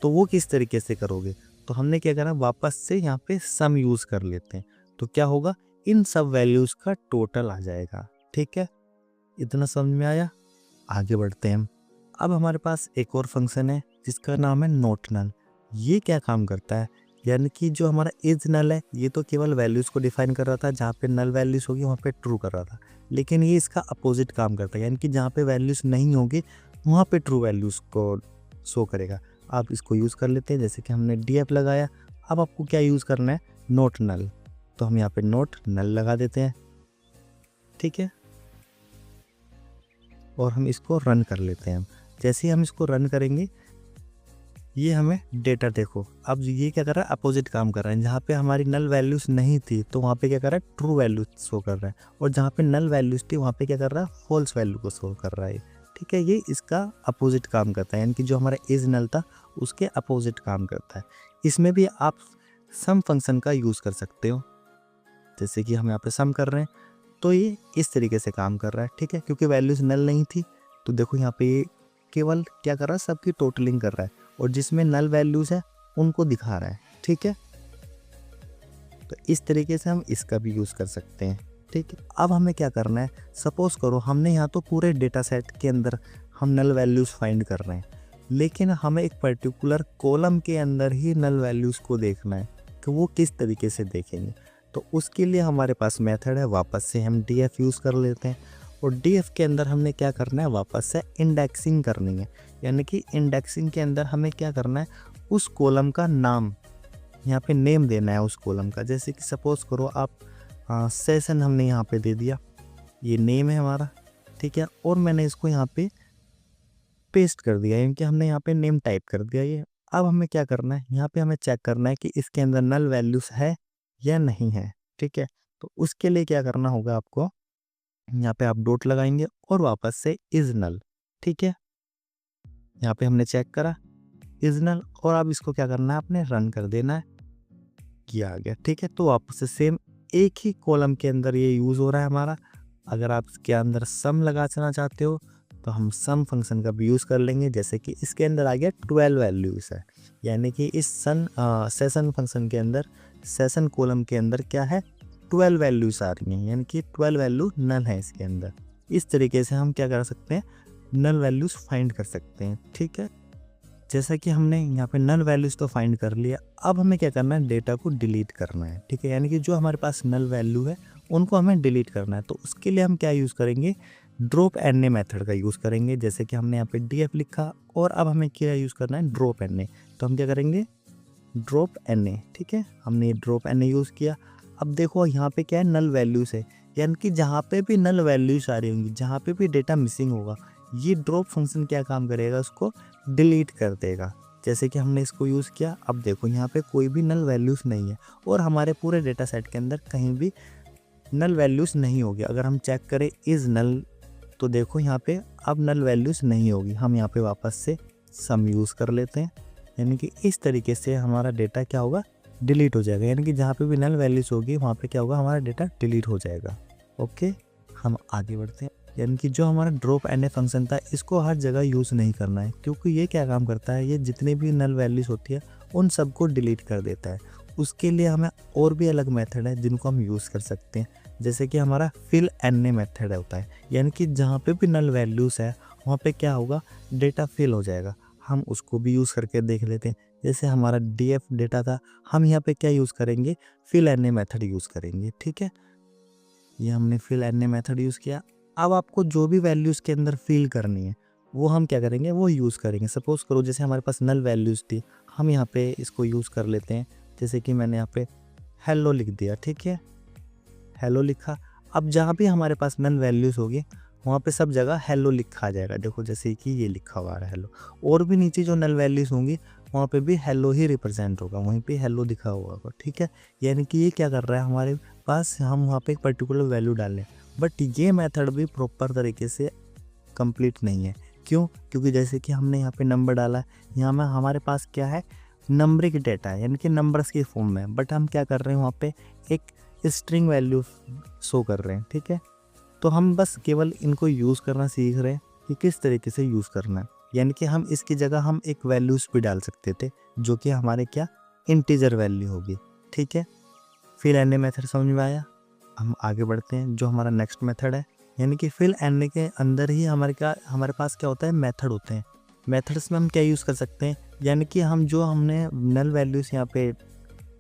तो वो किस तरीके से करोगे, तो हमने क्या करा, वापस से यहाँ पे सम यूज़ कर लेते हैं। तो क्या होगा, इन सब वैल्यूज़ का टोटल आ जाएगा। ठीक है, इतना समझ में आया, आगे बढ़ते हैं हम। अब हमारे पास एक और फंक्शन है जिसका नाम है नॉट नल। ये क्या काम करता है, यानी कि जो हमारा इज नल है ये तो केवल वैल्यूज़ को डिफाइन कर रहा था, जहाँ पे नल वैल्यूज़ होगी वहाँ पे ट्रू कर रहा था, लेकिन ये इसका अपोजिट काम करता है, यानी कि जहाँ पे वैल्यूज़ नहीं होगी वहाँ पे ट्रू वैल्यूज़ को शो करेगा। आप इसको यूज़ कर लेते हैं, जैसे कि हमने डीएफ लगाया। अब आपको क्या यूज़ करना है, नॉट नल, तो हम यहाँ पे नॉट नल लगा देते हैं। ठीक है, और हम इसको रन कर लेते हैं। जैसे ही हम इसको रन करेंगे ये हमें डेटा, देखो अब ये क्या कर रहा है, अपोजिट काम कर रहा है। जहाँ पे हमारी नल वैल्यूज़ नहीं थी तो वहाँ पे क्या कर रहा है, ट्रू वैल्यू शो कर रहा है, और जहाँ पे नल वैल्यूज़ थी वहाँ पे क्या कर रहा है, फॉल्स वैल्यू को शो कर रहा है। ठीक है, ये इसका अपोजिट काम करता है, यानी कि जो हमारा इज नल था उसके अपोजिट काम करता है। इसमें भी आप सम फंक्शन का यूज़ कर सकते हो, जैसे कि हम यहाँ पे सम कर रहे हैं तो ये इस तरीके से काम कर रहा है। ठीक है, क्योंकि वैल्यूज़ नल नहीं थी तो देखो यहाँ पे केवल क्या कर रहा है, सबकी टोटलिंग कर रहा है, और जिसमें नल वैल्यूज़ है उनको दिखा रहा है। ठीक है, तो इस तरीके से हम इसका भी यूज़ कर सकते हैं। ठीक है, अब हमें क्या करना है, सपोज़ करो हमने यहाँ तो पूरे डेटा सेट के अंदर हम नल वैल्यूज़ फाइंड कर रहे हैं, लेकिन हमें एक पर्टिकुलर कॉलम के अंदर ही नल वैल्यूज़ को देखना है कि वो किस तरीके से देखेंगे। तो उसके लिए हमारे पास मेथड है, वापस से हम df यूज़ कर लेते हैं और डीएफ के अंदर हमने क्या करना है, वापस से इंडेक्सिंग करनी है। यानी कि इंडेक्सिंग के अंदर हमें क्या करना है, उस कॉलम का नाम, यहाँ पे नेम देना है उस कॉलम का। जैसे कि सपोज करो आप सेशन हमने यहाँ पे दे दिया, ये नेम है हमारा, ठीक है। और मैंने इसको यहाँ पे पेस्ट कर दिया, यानी कि हमने यहाँ पे नेम टाइप कर दिया ये। अब हमें क्या करना है, यहाँ पे हमें चेक करना है कि इसके अंदर नल वैल्यूज है या नहीं है, ठीक है। तो उसके लिए क्या करना होगा आपको, यहाँ पे आप डॉट लगाएंगे और वापस से इज नल, ठीक है। यहाँ पे हमने चेक करा इज नल, और अब इसको क्या करना है, आपने रन कर देना है, किया आ गया, ठीक है। तो वापस से सेम एक ही कॉलम के अंदर ये यूज़ हो रहा है हमारा। अगर आप इसके अंदर सम लगाना चाहते हो तो हम सम फंक्शन का भी यूज़ कर लेंगे। जैसे कि इसके अंदर आ गया 12 वैल्यूज़ है, यानी कि इस सेशन फंक्शन के अंदर, सेशन कॉलम के अंदर क्या है, 12 वैल्यूज़ आ रही हैं, यानी कि 12 वैल्यू नल है इसके अंदर। इस तरीके से हम क्या कर सकते हैं, नल वैल्यूज़ फाइंड कर सकते हैं, ठीक है। जैसा कि हमने यहाँ पे नल वैल्यूज़ तो फाइंड कर लिया, अब हमें क्या करना है, डेटा को डिलीट करना है, ठीक है। यानी कि जो हमारे पास नल वैल्यू है उनको हमें डिलीट करना है। तो उसके लिए हम क्या यूज़ करेंगे, ड्रॉप एन ए मेथड का यूज़ करेंगे। जैसे कि हमने यहाँ पे डी एफ लिखा और अब हमें क्या यूज़ करना है, ड्रॉप एन ए। तो हम क्या करेंगे, ड्रॉप एन ए, ठीक है। हमने ड्रॉप एन ए यूज़ किया। अब देखो यहाँ पे क्या है, नल वैल्यूज़ है, यानी कि जहाँ पे भी नल वैल्यूज़ आ रही होंगी, जहाँ पे भी डेटा मिसिंग होगा, ये ड्रॉप फंक्शन क्या काम करेगा, उसको डिलीट कर देगा। जैसे कि हमने इसको यूज़ किया, अब देखो यहाँ पे कोई भी नल वैल्यूज़ नहीं है और हमारे पूरे डेटा सेट के अंदर कहीं भी नल वैल्यूज़ नहीं होगी। अगर हम चेक करें इज़ नल, तो देखो यहाँ पे अब नल वैल्यूज़ नहीं होगी। हम यहाँ पे वापस से सम यूज़ कर लेते हैं, यानी कि इस तरीके से हमारा डेटा क्या होगा, डिलीट हो जाएगा। यानी कि जहाँ पे भी नल वैल्यूज़ होगी वहाँ पे क्या होगा, हमारा डेटा डिलीट हो जाएगा। ओके, हम आगे बढ़ते हैं। यानी कि जो हमारा ड्रॉप एन ए फंक्शन था, इसको हर जगह यूज़ नहीं करना है, क्योंकि ये क्या काम करता है, ये जितने भी नल वैल्यूज़ होती है उन सबको डिलीट कर देता है। उसके लिए हमें और भी अलग मेथड है जिनको हम यूज़ कर सकते हैं। जैसे कि हमारा फिल एन ए मेथड होता है, यानी कि जहाँ पे भी नल वैल्यूज़ है वहाँ पे क्या होगा, डेटा फिल हो जाएगा। हम उसको भी यूज़ करके देख लेते हैं। जैसे हमारा डी एफ डेटा था, हम यहाँ पे क्या यूज़ करेंगे, fill N A method use करेंगे, ठीक है। ये हमने fill N A method use किया। अब आपको जो भी वैल्यूज़ के अंदर फिल करनी है वो हम क्या करेंगे, वो यूज़ करेंगे। सपोज़ करो जैसे हमारे पास नल वैल्यूज़ थी, हम यहाँ पे इसको यूज़ कर लेते हैं। जैसे कि मैंने यहाँ पे हेलो लिख दिया, ठीक है, हेलो लिखा। अब जहाँ भी हमारे पास नल वैल्यूज़ होगी वहाँ पे सब जगह हेलो लिखा जाएगा। देखो जैसे कि ये लिखा हुआ है हेलो, और भी नीचे जो नल वैल्यूज़ होंगी वहाँ पे भी हेलो ही रिप्रेजेंट होगा, वहीं पे हेलो दिखा हुआ होगा, ठीक है। यानी कि ये क्या कर रहा है, हमारे पास हम वहाँ पे एक पर्टिकुलर वैल्यू डाल रहे हैं। बट ये मेथड भी प्रॉपर तरीके से कंप्लीट नहीं है। क्यों? क्योंकि जैसे कि हमने यहाँ पे नंबर डाला है, यहाँ में हमारे पास क्या है, नंबरिक डेटा है, यानी कि नंबर्स की फॉर्म में। बट हम क्या कर रहे हैं, वहाँ पे एक स्ट्रिंग वैल्यू शो कर रहे हैं, ठीक है। तो हम बस केवल इनको यूज़ करना सीख रहे हैं कि किस तरीके से यूज़ करना है। यानी कि हम इसकी जगह हम एक वैल्यूज़ भी डाल सकते थे जो कि हमारे क्या, इंटीजर वैल्यू होगी, ठीक है। फिल एन ए मेथड समझ में आया। हम आगे बढ़ते हैं, जो हमारा नेक्स्ट मेथड है, यानी कि फिल एन ए के अंदर ही हमारे पास क्या होता है, मेथड होते हैं। मेथड्स में हम क्या यूज़ कर सकते हैं, यानी कि हम जो हमने नल वैल्यूज़ यहाँ पे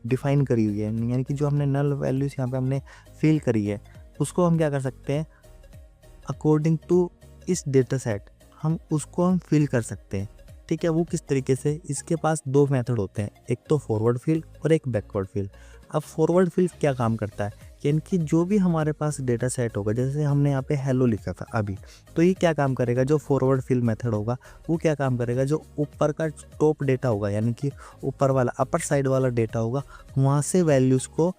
डिफ़ाइन करी हुई है, यानी कि जो हमने नल वैल्यूज़ यहाँ पे हमने फिल करी है, उसको हम क्या कर सकते हैं, अकॉर्डिंग टू इस डेटा सेट हम उसको हम फिल कर सकते हैं, ठीक है। वो किस तरीके से, इसके पास दो मेथड होते हैं, एक तो फॉरवर्ड फिल और एक बैकवर्ड फिल। अब फॉरवर्ड फिल क्या काम करता है, यानी कि जो भी हमारे पास डेटा सेट होगा, जैसे हमने यहाँ पे हेलो लिखा था अभी, तो ये क्या काम करेगा, जो फॉरवर्ड फिल मेथड होगा वो क्या काम करेगा, जो ऊपर का टॉप डेटा होगा, यानी कि ऊपर वाला अपर साइड वाला डेटा होगा, वहाँ से वैल्यूज़ को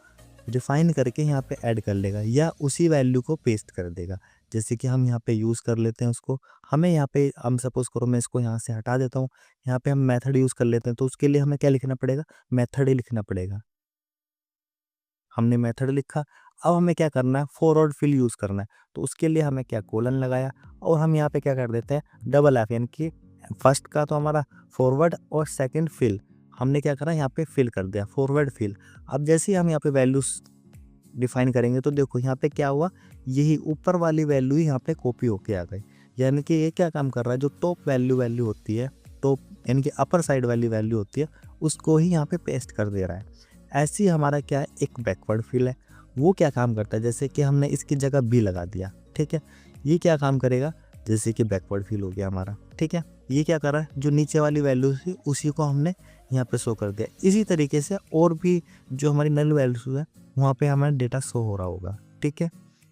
डिफाइन करके यहाँ पे ऐड कर लेगा या उसी वैल्यू को पेस्ट कर देगा। जैसे कि हम यहाँ पे यूज़ कर लेते हैं उसको, हमें यहाँ पे हम सपोज़ करो मैं इसको यहाँ से हटा देता हूँ, यहाँ पे हम मेथड यूज़ कर लेते हैं, तो उसके लिए हमें क्या लिखना पड़ेगा, मेथड ही लिखना पड़ेगा। हमने मेथड लिखा, अब हमें क्या करना है, फॉरवर्ड फिल यूज़ करना है। तो उसके लिए हमें क्या, कोलन लगाया और हम यहाँ पे क्या कर देते हैं, डबल एफ, यानी कि फर्स्ट का तो हमारा फॉरवर्ड और सेकंड फिल, हमने क्या करा, यहाँ पे फिल कर दिया, फॉरवर्ड फिल। अब जैसे ही हम यहाँ पे वैल्यूज डिफाइन करेंगे तो देखो यहाँ पे क्या हुआ, यही ऊपर वाली वैल्यू ही यहाँ पे कॉपी होके आ गई। यानी कि ये क्या काम कर रहा है, जो टॉप वैल्यू होती है, टॉप यानी कि अपर साइड वाली वैल्यू होती है, उसको ही यहाँ पे पेस्ट कर दे रहा है। ऐसे ही हमारा क्या है, एक बैकवर्ड फिल है, वो क्या काम करता है, जैसे कि हमने इसकी जगह बी लगा दिया, ठीक है। ये क्या काम करेगा, जैसे कि बैकवर्ड फिल हो गया हमारा, ठीक है। ये क्या कर रहा है, जो नीचे वाली वैल्यू थी उसी को हमने यहाँ पे शो कर दिया। इसी तरीके से और भी जो हमारी नल वैल्यूज है वहाँ पे हमारा डेटा शो हो रहा होगा, ठीक है।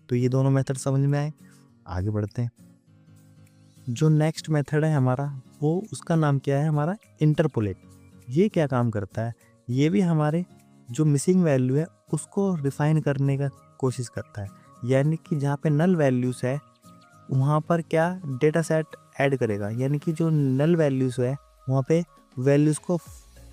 तो ये दोनों मेथड समझ में आए, आगे बढ़ते हैं। जो नेक्स्ट मेथड है हमारा, वो उसका नाम क्या है हमारा, इंटरपोलेट। ये क्या काम करता है, ये भी हमारे जो मिसिंग वैल्यू है उसको रिफाइन करने का कोशिश करता है। यानी कि जहाँ पे नल वैल्यूज है वहाँ पर क्या डेटा सेट ऐड करेगा, यानी कि जो नल वैल्यूज है वहाँ पे वैल्यूज़ को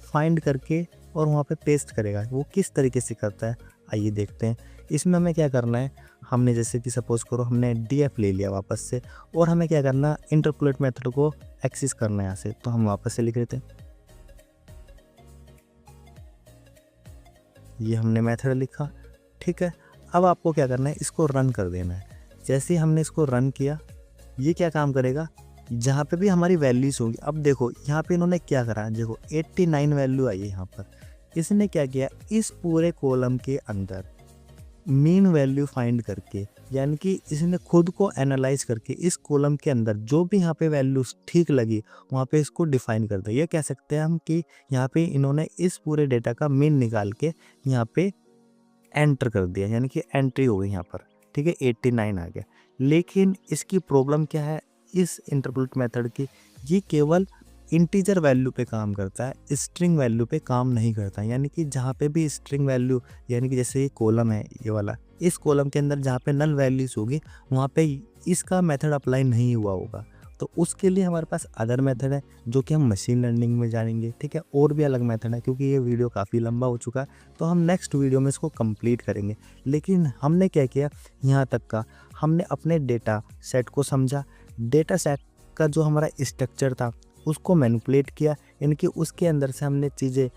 फाइंड करके और वहाँ पे पेस्ट करेगा। वो किस तरीके से करता है, आइए देखते हैं। इसमें हमें क्या करना है, हमने जैसे कि सपोज करो हमने डीएफ ले लिया वापस से, और हमें क्या करना, इंटरपोलेट मेथड को एक्सेस करना है यहाँ से। तो हम वापस से लिख लेते हैं, ये हमने मेथड लिखा, ठीक है। अब आपको क्या करना है, इसको रन कर देना है। जैसे ही हमने इसको रन किया, ये क्या काम करेगा, जहाँ पे भी हमारी वैल्यूज होगी। अब देखो यहाँ पे इन्होंने क्या करा, देखो 89 वैल्यू आई है यहाँ पर। इसने क्या किया, इस पूरे कॉलम के अंदर मीन वैल्यू फाइंड करके, यानी कि इसने खुद को एनालाइज करके इस कॉलम के अंदर जो भी यहाँ पे वैल्यूज ठीक लगी वहाँ पे इसको डिफाइन कर दिया। ये कह सकते हैं हम कि यहाँ पे इन्होंने इस पूरे डेटा का मीन निकाल के यहाँ पे एंटर कर दिया, यानी कि एंट्री हो गई यहाँ पर, ठीक है, 89 आ गया। लेकिन इसकी प्रॉब्लम क्या है इस इंटरपोलेट मेथड की, ये केवल इंटीजर वैल्यू पे काम करता है, स्ट्रिंग वैल्यू पे काम नहीं करता। यानी कि जहाँ पे भी स्ट्रिंग वैल्यू, यानी कि जैसे ये कॉलम है ये वाला, इस कॉलम के अंदर जहाँ पे नल वैल्यूज होगी वहाँ पे इसका मेथड अप्लाई नहीं हुआ होगा। तो उसके लिए हमारे पास अदर मेथड है जो कि हम मशीन लर्निंग में जानेंगे, ठीक है। और भी अलग मेथड है, क्योंकि ये वीडियो काफ़ी लंबा हो चुका है तो हम नेक्स्ट वीडियो में इसको कंप्लीट करेंगे। लेकिन हमने क्या किया, यहाँ तक का हमने अपने डेटा सेट को समझा, डेटा सेट का जो हमारा स्ट्रक्चर था उसको मैनिपुलेट किया, यानी कि उसके अंदर से हमने चीज़ें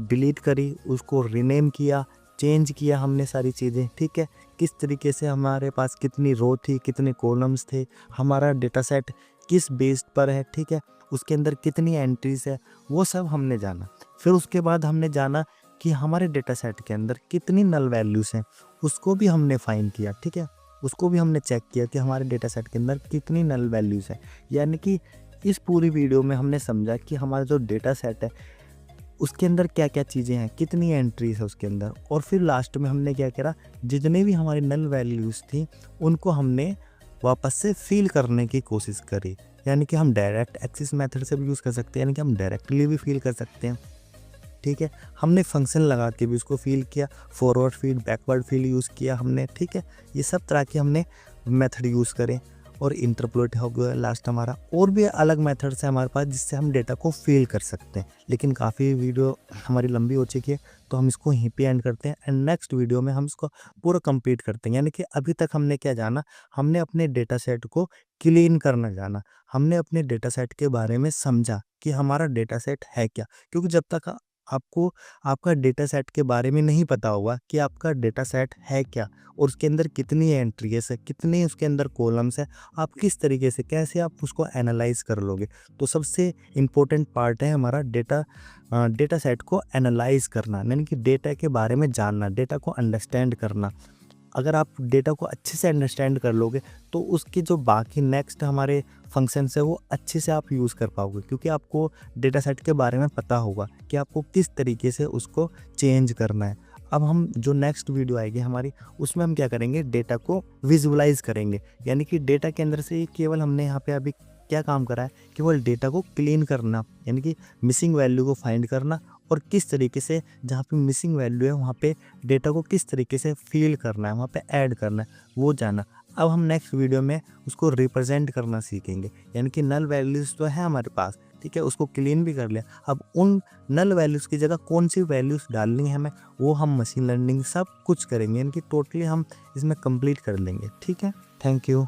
डिलीट करी, उसको रीनेम किया, चेंज किया हमने सारी चीज़ें, ठीक है। किस तरीके से हमारे पास कितनी रो थी, कितने कॉलम्स थे, हमारा डेटा सेट किस बेस्ड पर है, ठीक है, उसके अंदर कितनी एंट्रीज है, वो सब हमने जाना। फिर उसके बाद हमने जाना कि हमारे डेटा सेट के अंदर कितनी नल वैल्यूज़ हैं, उसको भी हमने फाइंड किया, ठीक है। उसको भी हमने चेक किया कि हमारे डेटा सेट के अंदर कितनी नल वैल्यूज़ हैं। यानी कि इस पूरी वीडियो में हमने समझा कि हमारा जो डेटा सेट है उसके अंदर क्या क्या चीज़ें हैं, कितनी एंट्रीज है उसके अंदर। और फिर लास्ट में हमने क्या करा, जितने भी हमारी नल वैल्यूज़ थी उनको हमने वापस से फिल करने की कोशिश करी। यानी कि हम डायरेक्ट एक्सेस मेथड से भी यूज़ कर सकते हैं, यानी कि हम डायरेक्टली भी फिल कर सकते हैं, ठीक है। हमने फंक्शन लगा के भी उसको फिल किया, forward feed backward feel use किया हमने, ठीक है। ये सब तरह के हमने मेथड यूज़ करें। और इंटरपोलेट हो गया लास्ट हमारा। और भी अलग मेथड्स है हमारे पास जिससे हम डेटा को फिल कर सकते हैं। लेकिन काफ़ी वीडियो हमारी लंबी हो चुकी है तो हम इसको यहीं पे एंड करते हैं, एंड नेक्स्ट वीडियो में हम इसको पूरा कंप्लीट करते हैं। यानी कि अभी तक हमने क्या जाना, हमने अपने डेटा सेट को क्लीन करना जाना, हमने अपने डेटा सेट के बारे में समझा कि हमारा डेटा सेट है क्या। क्योंकि जब तक आपको आपका डेटा सेट के बारे में नहीं पता होगा कि आपका डेटा सेट है क्या और उसके अंदर कितनी एंट्रीज है, कितने उसके अंदर कॉलम्स है, आप किस तरीके से कैसे आप उसको एनालाइज कर लोगे। तो सबसे इम्पोर्टेंट पार्ट है हमारा डेटा सेट को एनालाइज करना, यानी कि डेटा के बारे में जानना, डेटा को अंडरस्टैंड करना। अगर आप डेटा को अच्छे से अंडरस्टैंड कर लोगे तो उसके जो बाकी नेक्स्ट हमारे फंक्शंस है वो अच्छे से आप यूज़ कर पाओगे, क्योंकि आपको डेटा सेट के बारे में पता होगा कि आपको किस तरीके से उसको चेंज करना है। अब हम जो नेक्स्ट वीडियो आएगी हमारी, उसमें हम क्या करेंगे, डेटा को विजुअलाइज करेंगे। यानी कि डेटा के अंदर से केवल हमने यहाँ पे अभी क्या काम करा है, केवल डेटा को क्लीन करना, यानी कि मिसिंग वैल्यू को फाइंड करना और किस तरीके से जहाँ पे मिसिंग वैल्यू है वहाँ पे डेटा को किस तरीके से फिल करना है, वहाँ पे ऐड करना है, वो जाना। अब हम नेक्स्ट वीडियो में उसको रिप्रेजेंट करना सीखेंगे, यानी कि नल वैल्यूज़ तो है हमारे पास, ठीक है, उसको क्लीन भी कर लिया। अब उन नल वैल्यूज़ की जगह कौन सी वैल्यूज़ डालनी है हमें, वो हम मशीन लर्निंग सब कुछ करेंगे, यानी कि टोटली हम इसमें कंप्लीट कर लेंगे, ठीक है। Thank you.